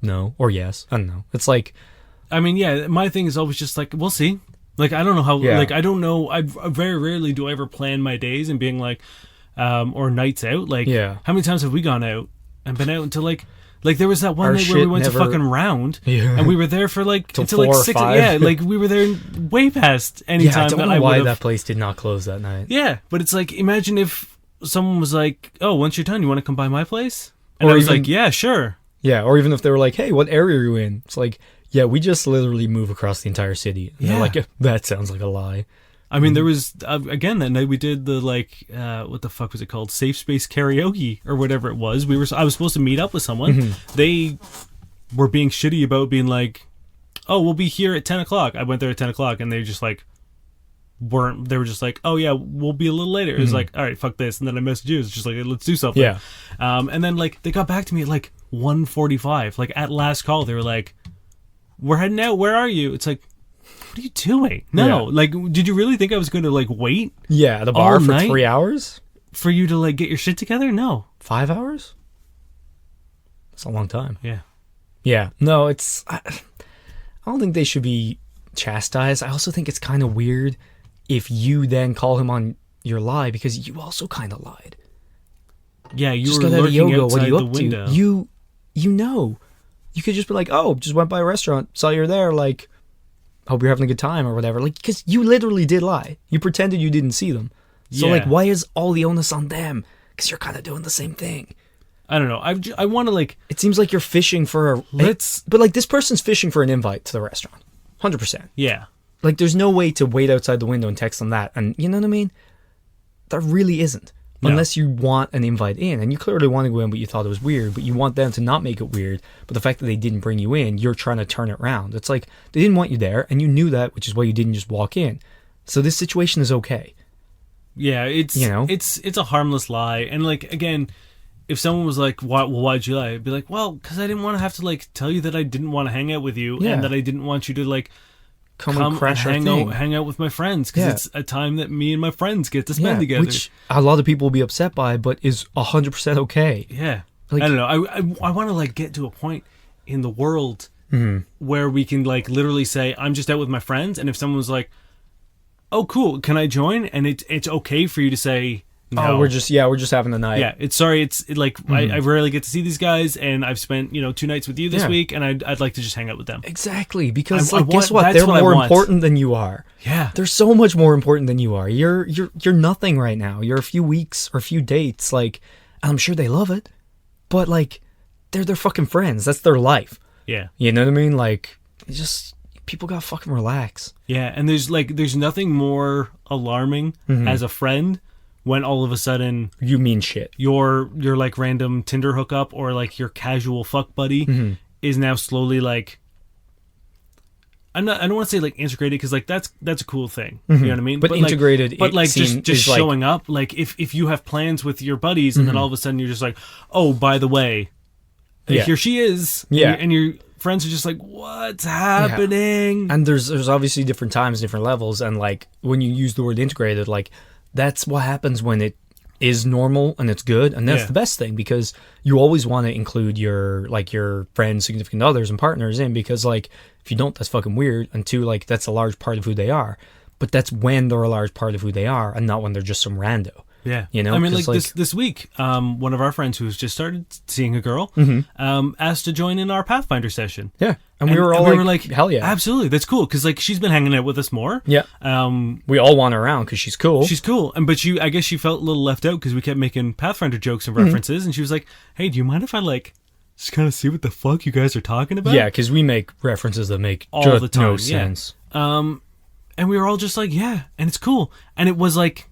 no, or yes. I don't know. It's like... I mean, yeah, my thing is always just like, we'll see. Like, I don't know how... Yeah. Like, I don't know. I very rarely do I ever plan my days and being like... or nights out. Like, Yeah. how many times have we gone out and been out until, like... Like, there was that one Our night where we shit went never- to fucking Round, Yeah. and we were there for, like, Till until, like, 4 or 6... 5. Yeah, like, we were there way past any Yeah, time I don't that know I why would've... that place did not close that night. Yeah, but it's like, imagine if someone was like, oh, once you're done, you want to come by my place? And Or I was even- like, yeah, sure. Yeah, or even if they were like, hey, what area are you in? It's like, yeah, we just literally move across the entire city. And they're Yeah. like, that sounds like a lie. I mean, there was, again, that night we did the, like, what the fuck was it called? Safe Space Karaoke or whatever it was. I was supposed to meet up with someone. Mm-hmm. They were being shitty about being like, oh, we'll be here at 10 o'clock. I went there at 10 o'clock and they just like, they were just like, oh yeah, we'll be a little later. It was like, all right, fuck this. And then I messaged you. It's just like, let's do something. Yeah. And then like, they got back to me at like 1:45. Like at last call, they were like, we're heading out. Where are you? It's like, what are you doing? No. Yeah. Like, did you really think I was going to like wait Yeah, at the bar All for night? 3 hours? for you to like get your shit together? No. 5 hours? That's a long time. Yeah. Yeah. No, it's... I don't think they should be chastised. I also think it's kind of weird if you then call him on your lie because you also kind of lied. Yeah, you Just were got out of lurking yoga. outside What are you the up window. to? You know. You could just be like, oh, just went by a restaurant, saw you're there, like, hope you're having a good time or whatever. Like, because you literally did lie. You pretended you didn't see them. So, Yeah. like, why is all the onus on them? Because you're kind of doing the same thing. I don't know. I want to like, It seems like you're fishing for a... But, like, this person's fishing for an invite to the restaurant. 100%. yeah. Like, there's no way to wait outside the window and text them that. And you know what I mean? There really isn't. No. Unless you want an invite in. And you clearly want to go in, but you thought it was weird. But you want them to not make it weird. But the fact that they didn't bring you in, you're trying to turn it around. It's like, they didn't want you there, and you knew that, which is why you didn't just walk in. So this situation is okay. Yeah, it's You know? it's a harmless lie, and like again, if someone was like, why'd you lie?" I'd be like, "Well, because I didn't want to have to like tell you that I didn't want to hang out with you, Yeah. and that I didn't want you to like Come and crash our hang thing. hang out with my friends because Yeah. it's a time that me and my friends get to spend together." Which a lot of people will be upset by, but is 100% okay. Yeah, Like- I don't know. I want to like get to a point in the world Mm-hmm. where we can like literally say, "I'm just out with my friends," and if someone's like, "Oh, cool, can I join?" and it's okay for you to say, "No, Oh, we're just having a night. Yeah, it's sorry. I rarely get to see these guys, and I've spent 2 nights with you this Yeah. week, and I'd like to just hang out with them. Exactly, because I like, guess want- what? that's They're what I more want. important than you are. Yeah, They're so much more important than you are. You're nothing right now. You're a few weeks or a few dates. Like, and I'm sure they love it, but like, they're their fucking friends. That's their life. yeah, You know what I mean? Like, it's just people gotta fucking relax. yeah. And there's nothing more alarming as a friend when all of a sudden You mean shit. your like random Tinder hookup or like your casual fuck buddy is now slowly like. I don't want to say like integrated because like that's a cool thing. You know what I mean? But like- integrated, but it like seem- just is like- showing up. Like if you have plans with your buddies and then all of a sudden you're just like, oh, by the way, Yeah. here she is. Yeah. And your friends are just like, what's happening? And there's obviously different times, different levels, and like when you use the word integrated, like that's what happens when it is normal and it's good, and that's Yeah. the best thing because you always want to include your friends, significant others, and partners in because like if you don't, that's fucking weird, and two, like that's a large part of who they are. But that's when they're a large part of who they are, and not when they're just some rando. Yeah. You know, I mean, 'cause, like like- this week, one of our friends who's just started seeing a girl asked to join in our Pathfinder session. Yeah, and we were all like, hell yeah, absolutely, that's cool because like she's been hanging out with us more. yeah. We all want her around because she's cool. She's cool, but I guess she felt a little left out because we kept making Pathfinder jokes and references, and she was like, "Hey, do you mind if I like just kind of see what the fuck you guys are talking about?" Yeah, because we make references that make All just the time, no yeah. sense. And we were all just like, "Yeah," and it's cool, and it was like.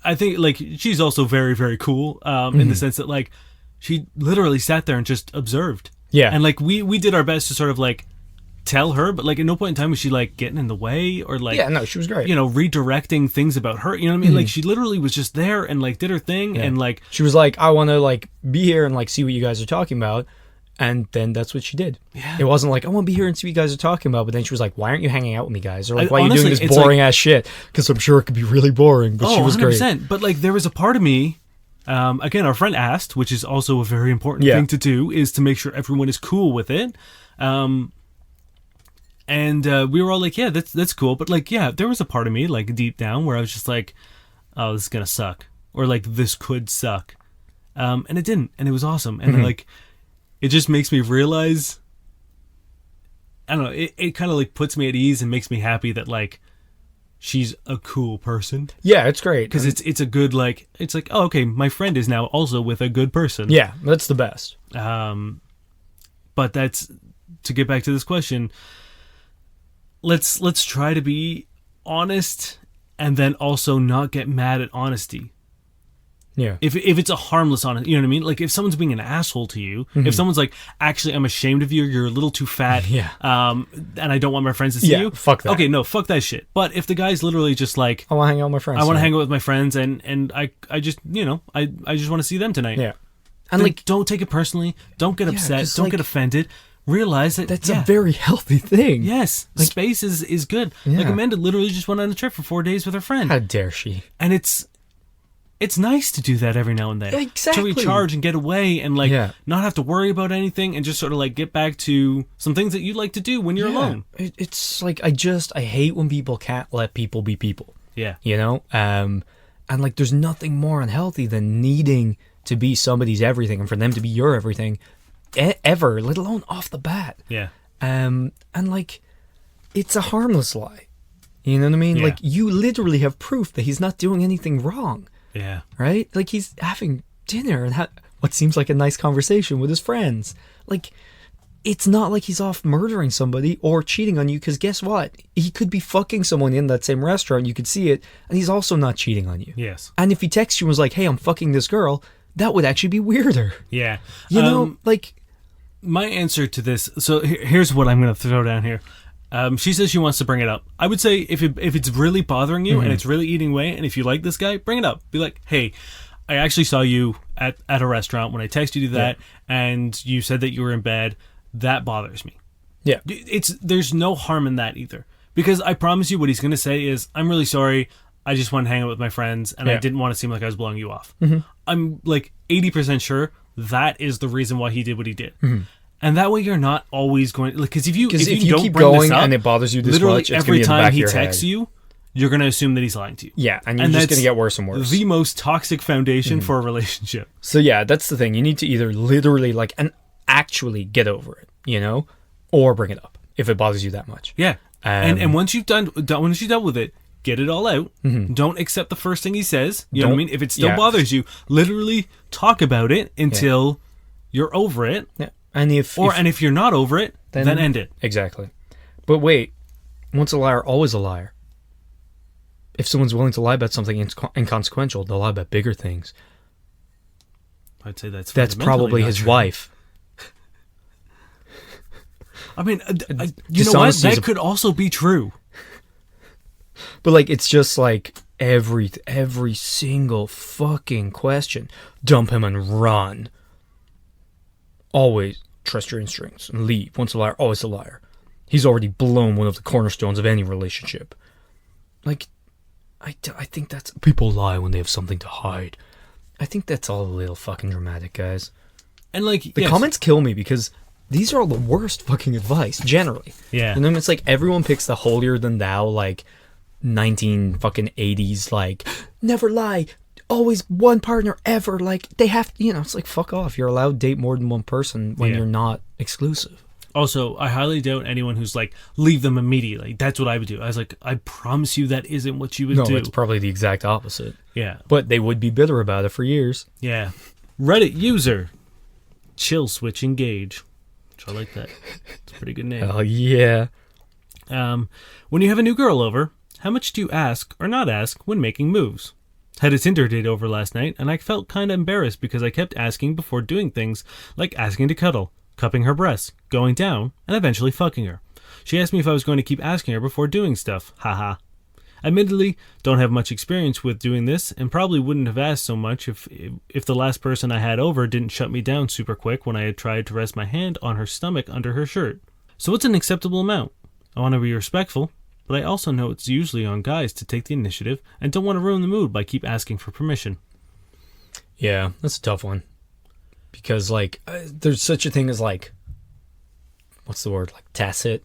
I think like she's also very, very cool in the sense that like she literally sat there and just observed. Yeah. And like we did our best to sort of like tell her, but like at no point in time was she like getting in the way or like Yeah, no, she was great. redirecting things about her. You know what I mean? Like she literally was just there and like did her thing and like She was like, I want to like be here and like see what you guys are talking about. And then that's what she did. Yeah. It wasn't like, I want to be here and see what you guys are talking about. But then she was like, why aren't you hanging out with me, guys? Or like, why are you honestly, doing this it's boring ass shit? Because I'm sure it could be really boring. But she was 100%. great. But like there was a part of me, again, our friend asked, which is also a very important Yeah. thing to do, is to make sure everyone is cool with it. And we were all like, yeah, that's cool. But like, yeah, there was a part of me like deep down where I was just like, oh, this is gonna suck, or like this could suck, and it didn't, and it was awesome, and like, it just makes me realize. I don't know. It kind of like puts me at ease and makes me happy that like she's a cool person. Yeah, it's great. Because it's a good, like, it's like, oh, okay, my friend is now also with a good person. Yeah, that's the best. But that's, to get back to this question, let's try to be honest and then also not get mad at honesty. Yeah. If it's a harmless honesty, you know what I mean? Like, if someone's being an asshole to you, if someone's like, actually, I'm ashamed of you, you're a little too fat, Yeah. And I don't want my friends to see you. Fuck that. Okay, no, fuck that shit. But if the guy's literally just like, I want to hang out with my friends. I want to hang out with my friends, and I just, you know, I just want to see them tonight. Yeah. And like, don't take it personally. Don't get upset. Don't get offended. Realize that that's a very healthy thing. Yes, like, space is good. Yeah. Like, Amanda literally just went on a trip for 4 days with her friend. How dare she? And it's nice to do that every now and then. Exactly. To recharge and get away and like not have to worry about anything and just sort of like get back to some things that you like to do when you're alone. It's like I hate when people can't let people be people. Yeah. You know? And like there's nothing more unhealthy than needing to be somebody's everything and for them to be your everything ever, let alone off the bat. Yeah. And like it's a harmless lie. You know what I mean? Yeah. Like you literally have proof that he's not doing anything wrong. Yeah. Right? Like he's having dinner and what seems like a nice conversation with his friends. Like it's not like he's off murdering somebody or cheating on you, because guess what? He could be fucking someone in that same restaurant. You could see it, and he's also not cheating on you. Yes. And if he texts you and was like, hey, I'm fucking this girl, that would actually be weirder. Yeah. You know, like... My answer to this... So here's what I'm going to throw down here. She says she wants to bring it up. I would say if it's really bothering you and it's really eating away, and if you like this guy, bring it up. Be like, hey, I actually saw you at a restaurant when I texted you that, and you said that you were in bed. That bothers me. Yeah. There's no harm in that either. Because I promise you what he's going to say is, I'm really sorry, I just want to hang out with my friends, and I didn't want to seem like I was blowing you off. Mm-hmm. I'm like 80% sure that is the reason why he did what he did. Mm-hmm. And that way you're not always going... Because if you don't keep bring going this up, and it bothers you this literally much, it's every gonna be in the time back of he your texts head. you, you're going to assume that he's lying to you. Yeah, and you're just going to get worse and worse. The most toxic foundation for a relationship. So yeah, that's the thing. You need to either literally like and actually get over it, you know, or bring it up if it bothers you that much. Yeah, and once you've dealt with it, get it all out. Mm-hmm. Don't accept the first thing he says. You know what I mean? If it still bothers you, literally talk about it until you're over it. Yeah, and if you're not over it, then end it. Exactly. But wait, once a liar, always a liar. If someone's willing to lie about something inconsequential, they'll lie about bigger things. I'd say that's probably his wife. I mean, you know what? That could also be true. But like, it's just like every single fucking question. Dump him and run. Always trust your instincts and leave. Once a liar, always a liar. He's already blown one of the cornerstones of any relationship. Like, I think that's... People lie when they have something to hide. I think that's all a little fucking dramatic, guys. And like... The comments kill me because these are all the worst fucking advice, generally. Yeah. And then it's like everyone picks the holier-than-thou, like, 1980s, like, never lie, always one partner ever, like, they have... You know, it's like, fuck off. You're allowed to date more than one person when you're not exclusive. Also, I highly doubt anyone who's like, leave them immediately. That's what I would do. I was like, I promise you that isn't what you would do. No, it's probably the exact opposite. Yeah. But they would be bitter about it for years. Yeah. Reddit user, Chill Switch Engage. Which I like that. It's a pretty good name. Oh, yeah. When you have a new girl over, how much do you ask or not ask when making moves? Had a Tinder date over last night, and I felt kind of embarrassed because I kept asking before doing things like asking to cuddle, cupping her breasts, going down, and eventually fucking her. She asked me if I was going to keep asking her before doing stuff. Haha. Admittedly, don't have much experience with doing this, and probably wouldn't have asked so much if the last person I had over didn't shut me down super quick when I had tried to rest my hand on her stomach under her shirt. So what's an acceptable amount? I want to be respectful, but I also know it's usually on guys to take the initiative and don't want to ruin the mood by keep asking for permission. Yeah, that's a tough one. Because, like, there's such a thing as, like, what's the word? Like, tacit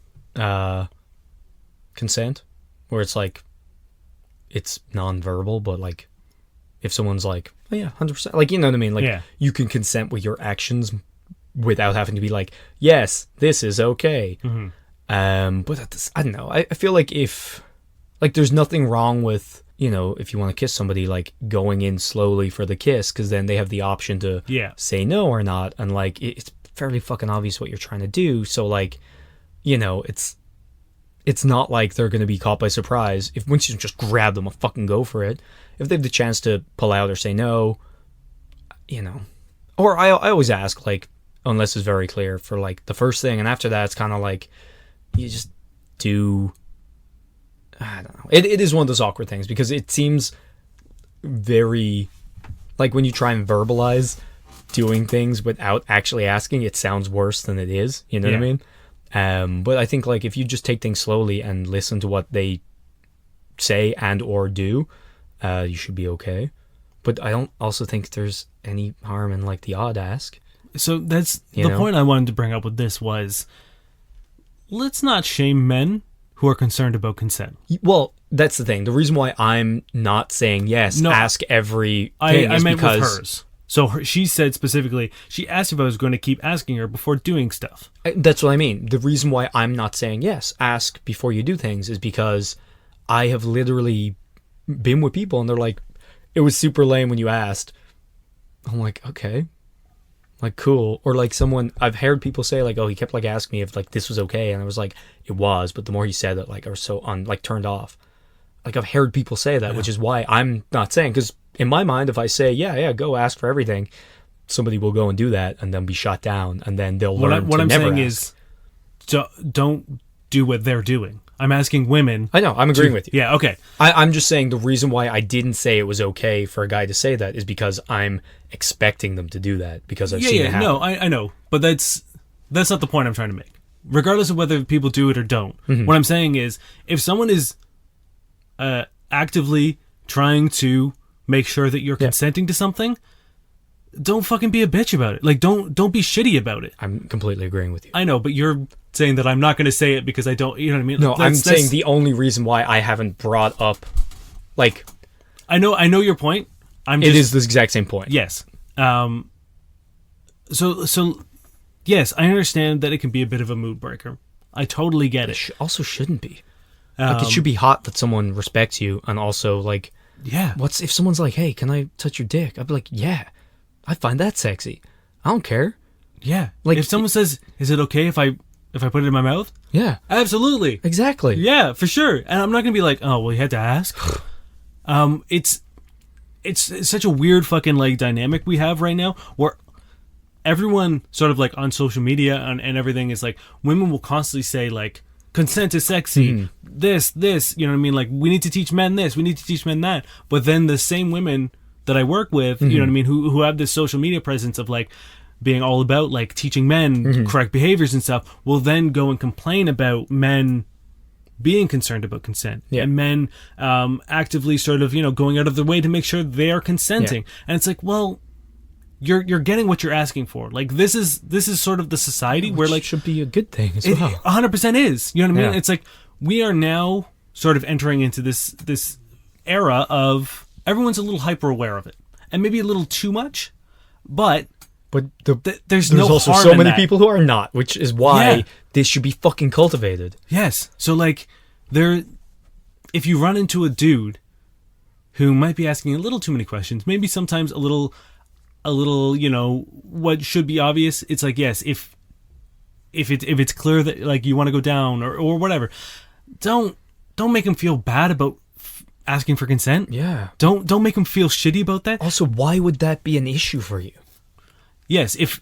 consent, where it's, like, it's nonverbal, but, like, if someone's like, oh, yeah, 100%, like, you know what I mean? Like, you can consent with your actions without having to be like, yes, this is okay. Mm-hmm. But I don't know. I feel like if Like, there's nothing wrong with, if you want to kiss somebody, like, going in slowly for the kiss, because then they have the option to say no or not. And, like, it's fairly fucking obvious what you're trying to do. So, like, it's not like they're going to be caught by surprise. If once you just grab them, I'll fucking go for it. If they have the chance to pull out or say no, Or I always ask, like, unless it's very clear, for, like, the first thing. And after that, it's kind of like, you just do... I don't know. It is one of those awkward things, because it seems very... Like, when you try and verbalize doing things without actually asking, it sounds worse than it is. You know what I mean? But I think, like, if you just take things slowly and listen to what they say and or do, you should be okay. But I don't also think there's any harm in, like, the odd ask. So that's the point I wanted to bring up with this was, let's not shame men who are concerned about consent. Well, that's the thing. The reason why I'm not saying yes, ask every thing, I is meant because... with hers. So she said specifically, she asked if I was going to keep asking her before doing stuff. That's what I mean. The reason why I'm not saying yes, ask before you do things, is because I have literally been with people and they're like, it was super lame when you asked. I'm like, okay. Like, cool. Or like I've heard people say, like, oh, he kept, like, asking me if, like, this was okay. And I was like, it was. But the more he said it, like, I was so turned off. Like, I've heard people say that, which is why I'm not saying. Because in my mind, if I say, yeah, go ask for everything, somebody will go and do that and then be shot down. And then they'll learn what to I'm never saying ask. is, don't do what they're doing. I'm asking women. I know. I'm agreeing with you. Yeah, okay. I'm just saying the reason why I didn't say it was okay for a guy to say that is because I'm expecting them to do that, because I've seen it happen. No, I know. But that's not the point I'm trying to make. Regardless of whether people do it or don't. Mm-hmm. What I'm saying is, if someone is actively trying to make sure that you're consenting to something, don't fucking be a bitch about it. Like, don't be shitty about it. I'm completely agreeing with you. I know, but you're saying that I'm not going to say it because I don't, you know what I mean? No, I'm saying the only reason why I haven't brought up, like... I know your point. It is the exact same point. Yes. So yes, I understand that it can be a bit of a mood breaker. I totally get it. It also shouldn't be. Like, it should be hot that someone respects you, and also, like... Yeah. What's if someone's like, hey, can I touch your dick? I'd be like, yeah, I find that sexy. I don't care. Yeah. Like, if someone says, is it okay if I put it in my mouth? Yeah. Absolutely. Exactly. Yeah, for sure. And I'm not going to be like, oh, well, you had to ask. It's such a weird fucking, like, dynamic we have right now, where everyone sort of, like, on social media and everything is like, women will constantly say, like, consent is sexy, this, you know what I mean? Like, we need to teach men this, we need to teach men that. But then the same women that I work with, you know what I mean, who have this social media presence of, like, being all about, like, teaching men correct behaviors and stuff, will then go and complain about men being concerned about consent. Yeah. And men actively sort of, going out of their way to make sure they are consenting. Yeah. And it's like, well, you're getting what you're asking for. Like, this is sort of the society where, like, should be a good thing as well. 100% is. You know what I mean? Yeah. It's like, we are now sort of entering into this era of everyone's a little hyper aware of it, and maybe a little too much, but there's no also harm so in many that. People who are not, which is why this should be fucking cultivated. Yes. So, like, if you run into a dude who might be asking a little too many questions, maybe sometimes a little, what should be obvious, it's like, yes, if it's clear that, like, you want to go down or whatever, don't make him feel bad about asking for consent. Yeah. Don't make him feel shitty about that. Also, why would that be an issue for you? Yes, if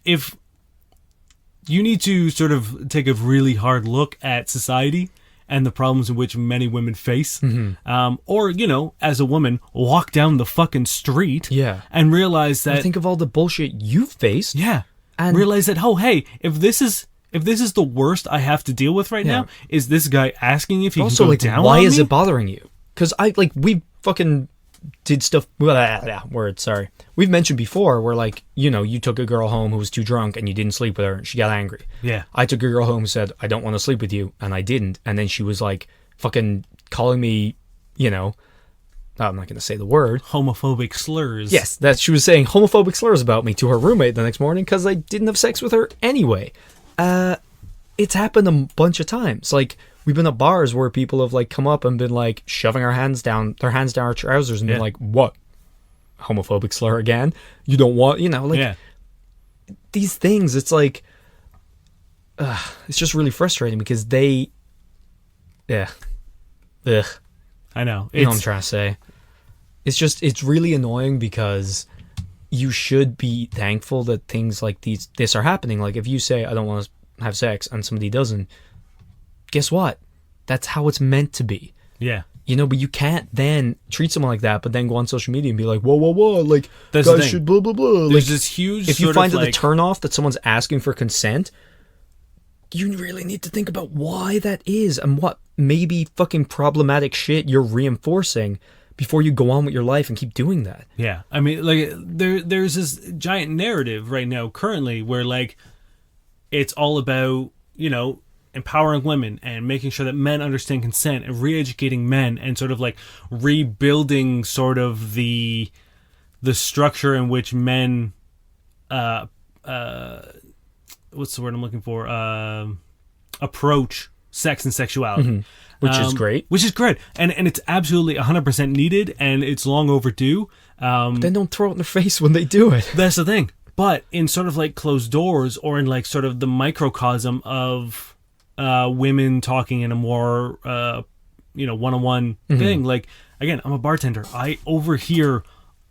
you need to sort of take a really hard look at society and the problems in which many women face, or, as a woman, walk down the fucking street and realize that... think of all the bullshit you've faced. Yeah. And realize that, oh, hey, if this is the worst I have to deal with right now, is this guy asking if he also, can go down why on is me? it bothering you? Because we fucking did stuff... Sorry. We've mentioned before where, like, you took a girl home who was too drunk and you didn't sleep with her and she got angry. Yeah. I took a girl home who said, I don't want to sleep with you, and I didn't. And then she was, like, fucking calling me, I'm not going to say the word. Homophobic slurs. Yes, that she was saying homophobic slurs about me to her roommate the next morning because I didn't have sex with her anyway. it's happened a bunch of times. Like, we've been at bars where people have like come up and been like shoving their hands down our trousers and been like, what? Homophobic slur again? You don't want, like these things. It's like, it's just really frustrating because I know. You know what I'm trying to say. It's really annoying because you should be thankful that things like this are happening. Like, if you say, I don't want to have sex, and somebody doesn't, guess what? That's how it's meant to be. Yeah. But you can't then treat someone like that, but then go on social media and be like, whoa, like, that's guys should blah, blah, blah. There's like, this huge if you find it like, a turn off that someone's asking for consent, you really need to think about why that is and what maybe fucking problematic shit you're reinforcing before you go on with your life and keep doing that. Yeah. I mean, like, there's this giant narrative right now currently where, like, it's all about, empowering women and making sure that men understand consent and re-educating men and sort of like rebuilding sort of the structure in which men what's the word I'm looking for? Approach sex and sexuality. Which is great. Which is great. And it's absolutely 100% needed, and it's long overdue. But then don't throw it in their face when they do it. That's the thing. But in sort of like closed doors, or in like sort of the microcosm of women talking in a more, one-on-one thing. Like, again, I'm a bartender. I overhear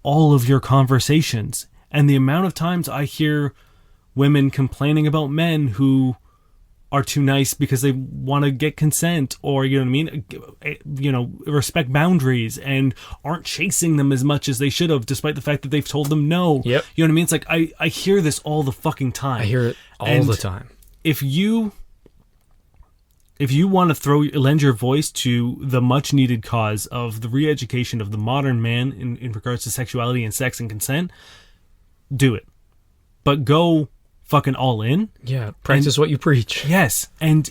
all of your conversations. And the amount of times I hear women complaining about men who are too nice because they want to get consent, or, respect boundaries and aren't chasing them as much as they should have, despite the fact that they've told them no. Yep. You know what I mean? It's like, I hear this all the fucking time. I hear it all the time. If you want to lend your voice to the much needed cause of the re-education of the modern man in regards to sexuality and sex and consent, do it. But go fucking all in. Yeah, practice what you preach. Yes, and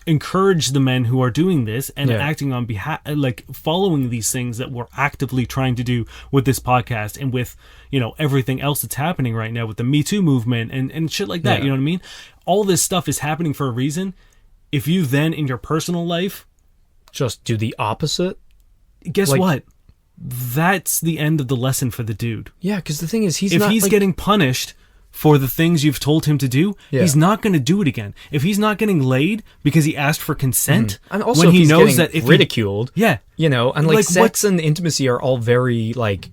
encourage the men who are doing this and acting on behalf, like following these things that we're actively trying to do with this podcast and with, everything else that's happening right now with the Me Too movement and shit like that. Yeah. You know what I mean? All this stuff is happening for a reason. If you then in your personal life just do the opposite, guess what? That's the end of the lesson for the dude. Yeah, because the thing is, if he's getting punished for the things you've told him to do, he's not going to do it again. If he's not getting laid because he asked for consent, and also when if he he's knows getting that if ridiculed, and like sex what? and intimacy are all very like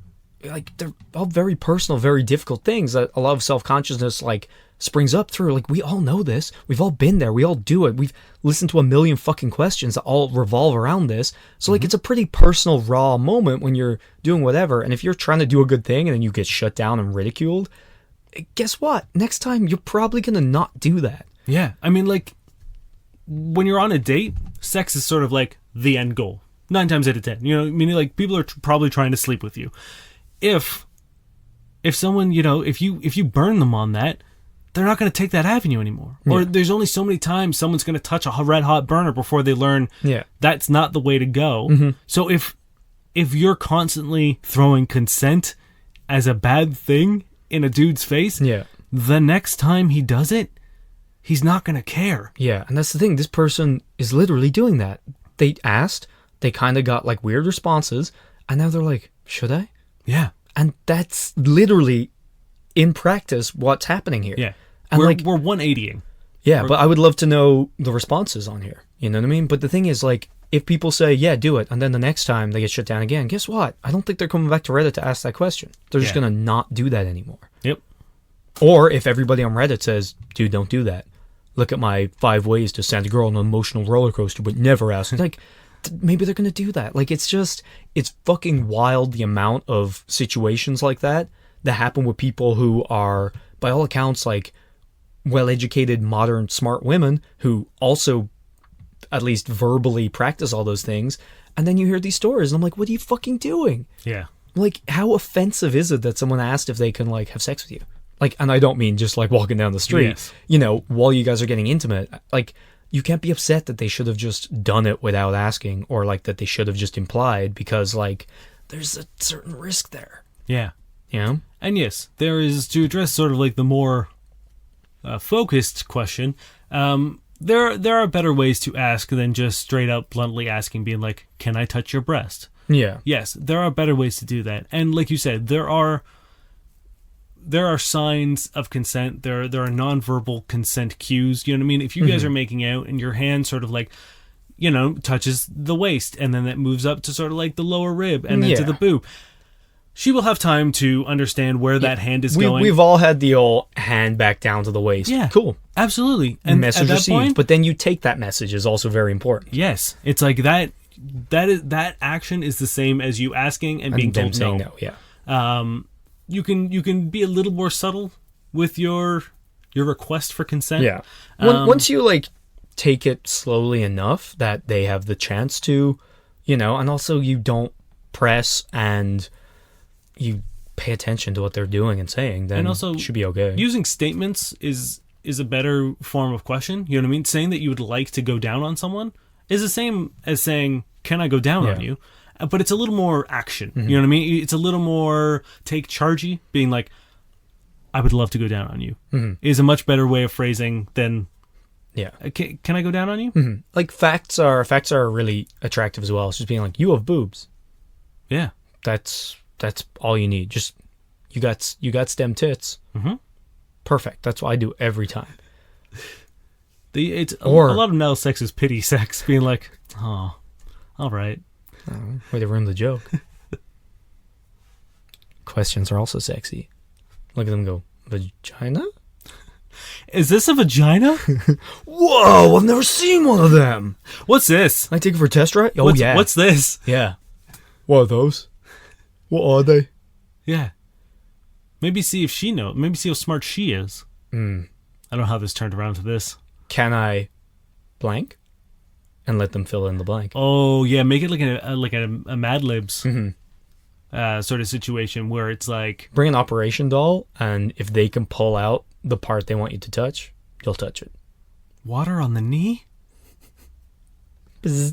they're all very personal, very difficult things that a lot of self-consciousness like springs up through. Like, we all know this, we've all been there, we all do it, we've listened to a million fucking questions that all revolve around this. So like, it's a pretty personal, raw moment when you're doing whatever, and if you're trying to do a good thing and then you get shut down and ridiculed, guess what? Next time you're probably gonna not do that. Yeah, I mean, like, when you're on a date, sex is sort of like the end goal 9 times out of 10. Meaning like people are probably trying to sleep with you. If someone, if you burn them on that, they're not going to take that avenue anymore. Or there's only so many times someone's going to touch a red hot burner before they learn that's not the way to go. So if you're constantly throwing consent as a bad thing in a dude's face, the next time he does it, he's not going to care. Yeah, and that's the thing. This person is literally doing that. They asked, they kind of got like weird responses, and now they're like, should I? Yeah. And that's literally, in practice, what's happening here. Yeah. And we're 180ing. Yeah, but I would love to know the responses on here. You know what I mean? But the thing is, like, if people say, yeah, do it, and then the next time they get shut down again, guess what? I don't think they're coming back to Reddit to ask that question. They're just going to not do that anymore. Yep. Or if everybody on Reddit says, dude, don't do that. Look at my 5 ways to send a girl on an emotional roller coaster, but never ask. Like, maybe they're going to do that. Like, it's fucking wild the amount of situations like that happen with people who are, by all accounts, like, well-educated, modern, smart women who also at least verbally practice all those things. And then you hear these stories and I'm like, what are you fucking doing? Yeah. Like, how offensive is it that someone asked if they can, like, have sex with you? Like, and I don't mean just, like, walking down the street, while you guys are getting intimate. Like, you can't be upset that they should have just done it without asking, or, like, that they should have just implied, because, like, there's a certain risk there. Yeah. And yes, there is, to address sort of, like, the more focused question, there are better ways to ask than just straight up bluntly asking, being like, "Can I touch your breast?" Yeah. Yes, there are better ways to do that. And like you said, there are signs of consent. There are nonverbal consent cues. You know what I mean? If you guys are making out and your hand sort of like, touches the waist, and then that moves up to sort of like the lower rib and then to the boob, she will have time to understand where that hand is going. We've all had the old hand back down to the waist. Yeah. Cool. Absolutely. And message at that received. point, But then you take that message is also very important. yes, it's like that action is the same as you asking and being told saying no. Yeah. You can be a little more subtle with your request for consent. Yeah. Once you like take it slowly enough that they have the chance to, and also you don't press and you pay attention to what they're doing and saying, then And also, it should be okay. using statements is a better form of question. You know what I mean? Saying that you would like to go down on someone is the same as saying, "Can I go down on you?" But it's a little more action. You know what I mean? It's a little more take chargey, being like, "I would love to go down on you," is a much better way of phrasing than, can I go down on you? Like facts are really attractive as well. It's just being like, "You have boobs." Yeah. That's all you need. Just you got stem tits. Perfect. That's what I do every time. A lot of now sex is pity sex, being like, "Oh, all right." Way to ruin the joke. Questions are also sexy. Look at them go, "Vagina? Is this a vagina? Whoa, I've never seen one of them. What's this? Can I take it for a test ride? Oh, yeah. What's this? Yeah. What are those? What are they?" Yeah. Maybe see if she knows. Maybe see how smart she is. I don't know how this turned around to this. Can I blank? And let them fill in the blank. Oh, yeah. Make it like a Mad Libs sort of situation where it's like... Bring an operation doll, and if they can pull out the part they want you to touch, you'll touch it. Water on the knee? Yeah.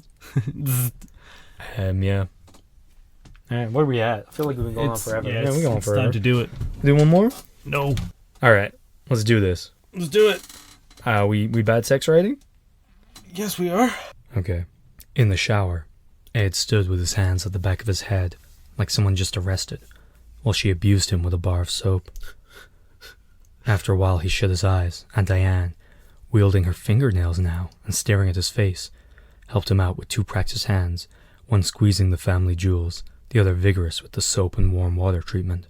All right, where are we at? I feel like we've been going on forever. Yeah, we're going it's forever. time to do it. Do one more? No. All right, let's do this. Let's do it. We bad sex writing? Yes, we are. Okay. In the shower, Ed stood with his hands at the back of his head, like someone just arrested, while she abused him with a bar of soap. After a while, he shut his eyes, and Diane, wielding her fingernails now and staring at his face, helped him out with 2 practiced hands, one squeezing the family jewels, the other vigorous with the soap and warm water treatment.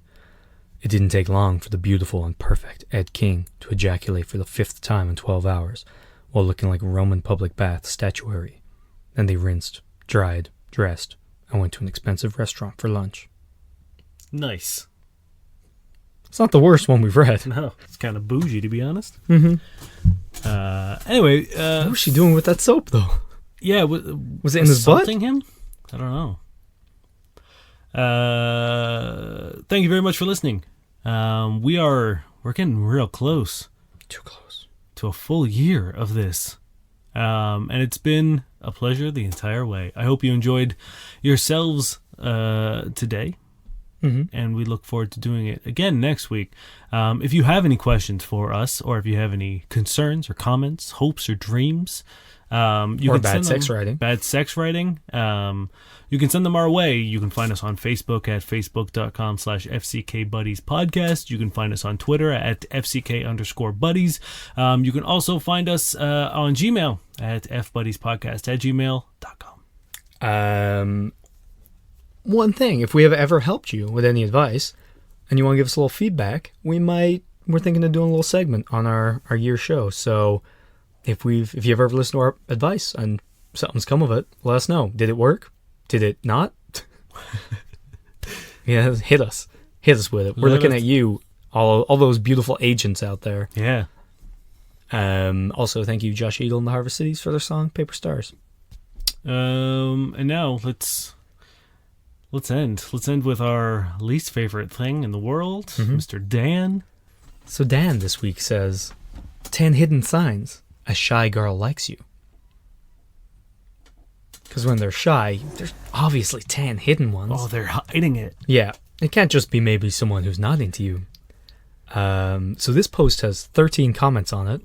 It didn't take long for the beautiful and perfect Ed King to ejaculate for the 5th time in 12 hours, while looking like Roman public bath statuary. Then they rinsed, dried, dressed, and went to an expensive restaurant for lunch. Nice. It's not the worst one we've read. No, it's kind of bougie, to be honest. Mm-hmm. Anyway, what was she doing with that soap, though? Yeah, was it in his butt? Assaulting him? I don't know. Thank you very much for listening. We're getting real close. Too close. To a full year of this. And it's been a pleasure the entire way. I hope you enjoyed yourselves today. And we look forward to doing it again next week. If you have any questions for us, or if you have any concerns or comments, hopes or dreams, you or can bad send sex them, writing. Bad sex writing. You can send them our way. You can find us on Facebook at facebook.com/FCKBuddiesPodcast. You can find us on Twitter at FCK_buddies. You can also find us on Gmail at fbuddiespodcast@gmail.com. One thing, if we have ever helped you with any advice and you want to give us a little feedback, we're thinking of doing a little segment on our year show. So if you've ever listened to our advice and something's come of it, let us know. Did it work? Did it not? Yeah, hit us with it. We're looking at you, all those beautiful agents out there. Yeah. Also, thank you, Josh Eagle and the Harvest Cities, for their song Paper Stars. And now let's end with our least favorite thing in the world, Mr. Dan. So Dan this week says, 10 hidden signs a shy girl likes you. Because when they're shy, there's obviously 10 hidden ones. Oh, they're hiding it. Yeah, it can't just be maybe someone who's not into you. So this post has 13 comments on it,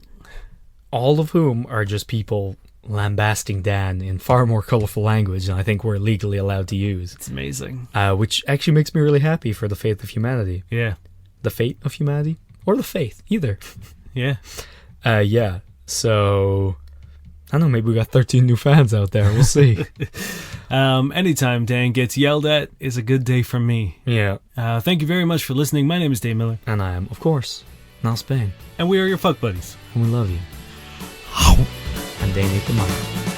all of whom are just people lambasting Dan in far more colorful language than I think we're legally allowed to use. It's amazing. Which actually makes me really happy for the faith of humanity. Yeah. The fate of humanity? Or the faith, either. Yeah. Yeah. So, I don't know, maybe we got 13 new fans out there. We'll see. Anytime Dan gets yelled at is a good day for me. Yeah. Thank you very much for listening. My name is Dave Miller. And I am, of course, Niall Spain. And we are your fuck buddies. And we love you. And they need the money.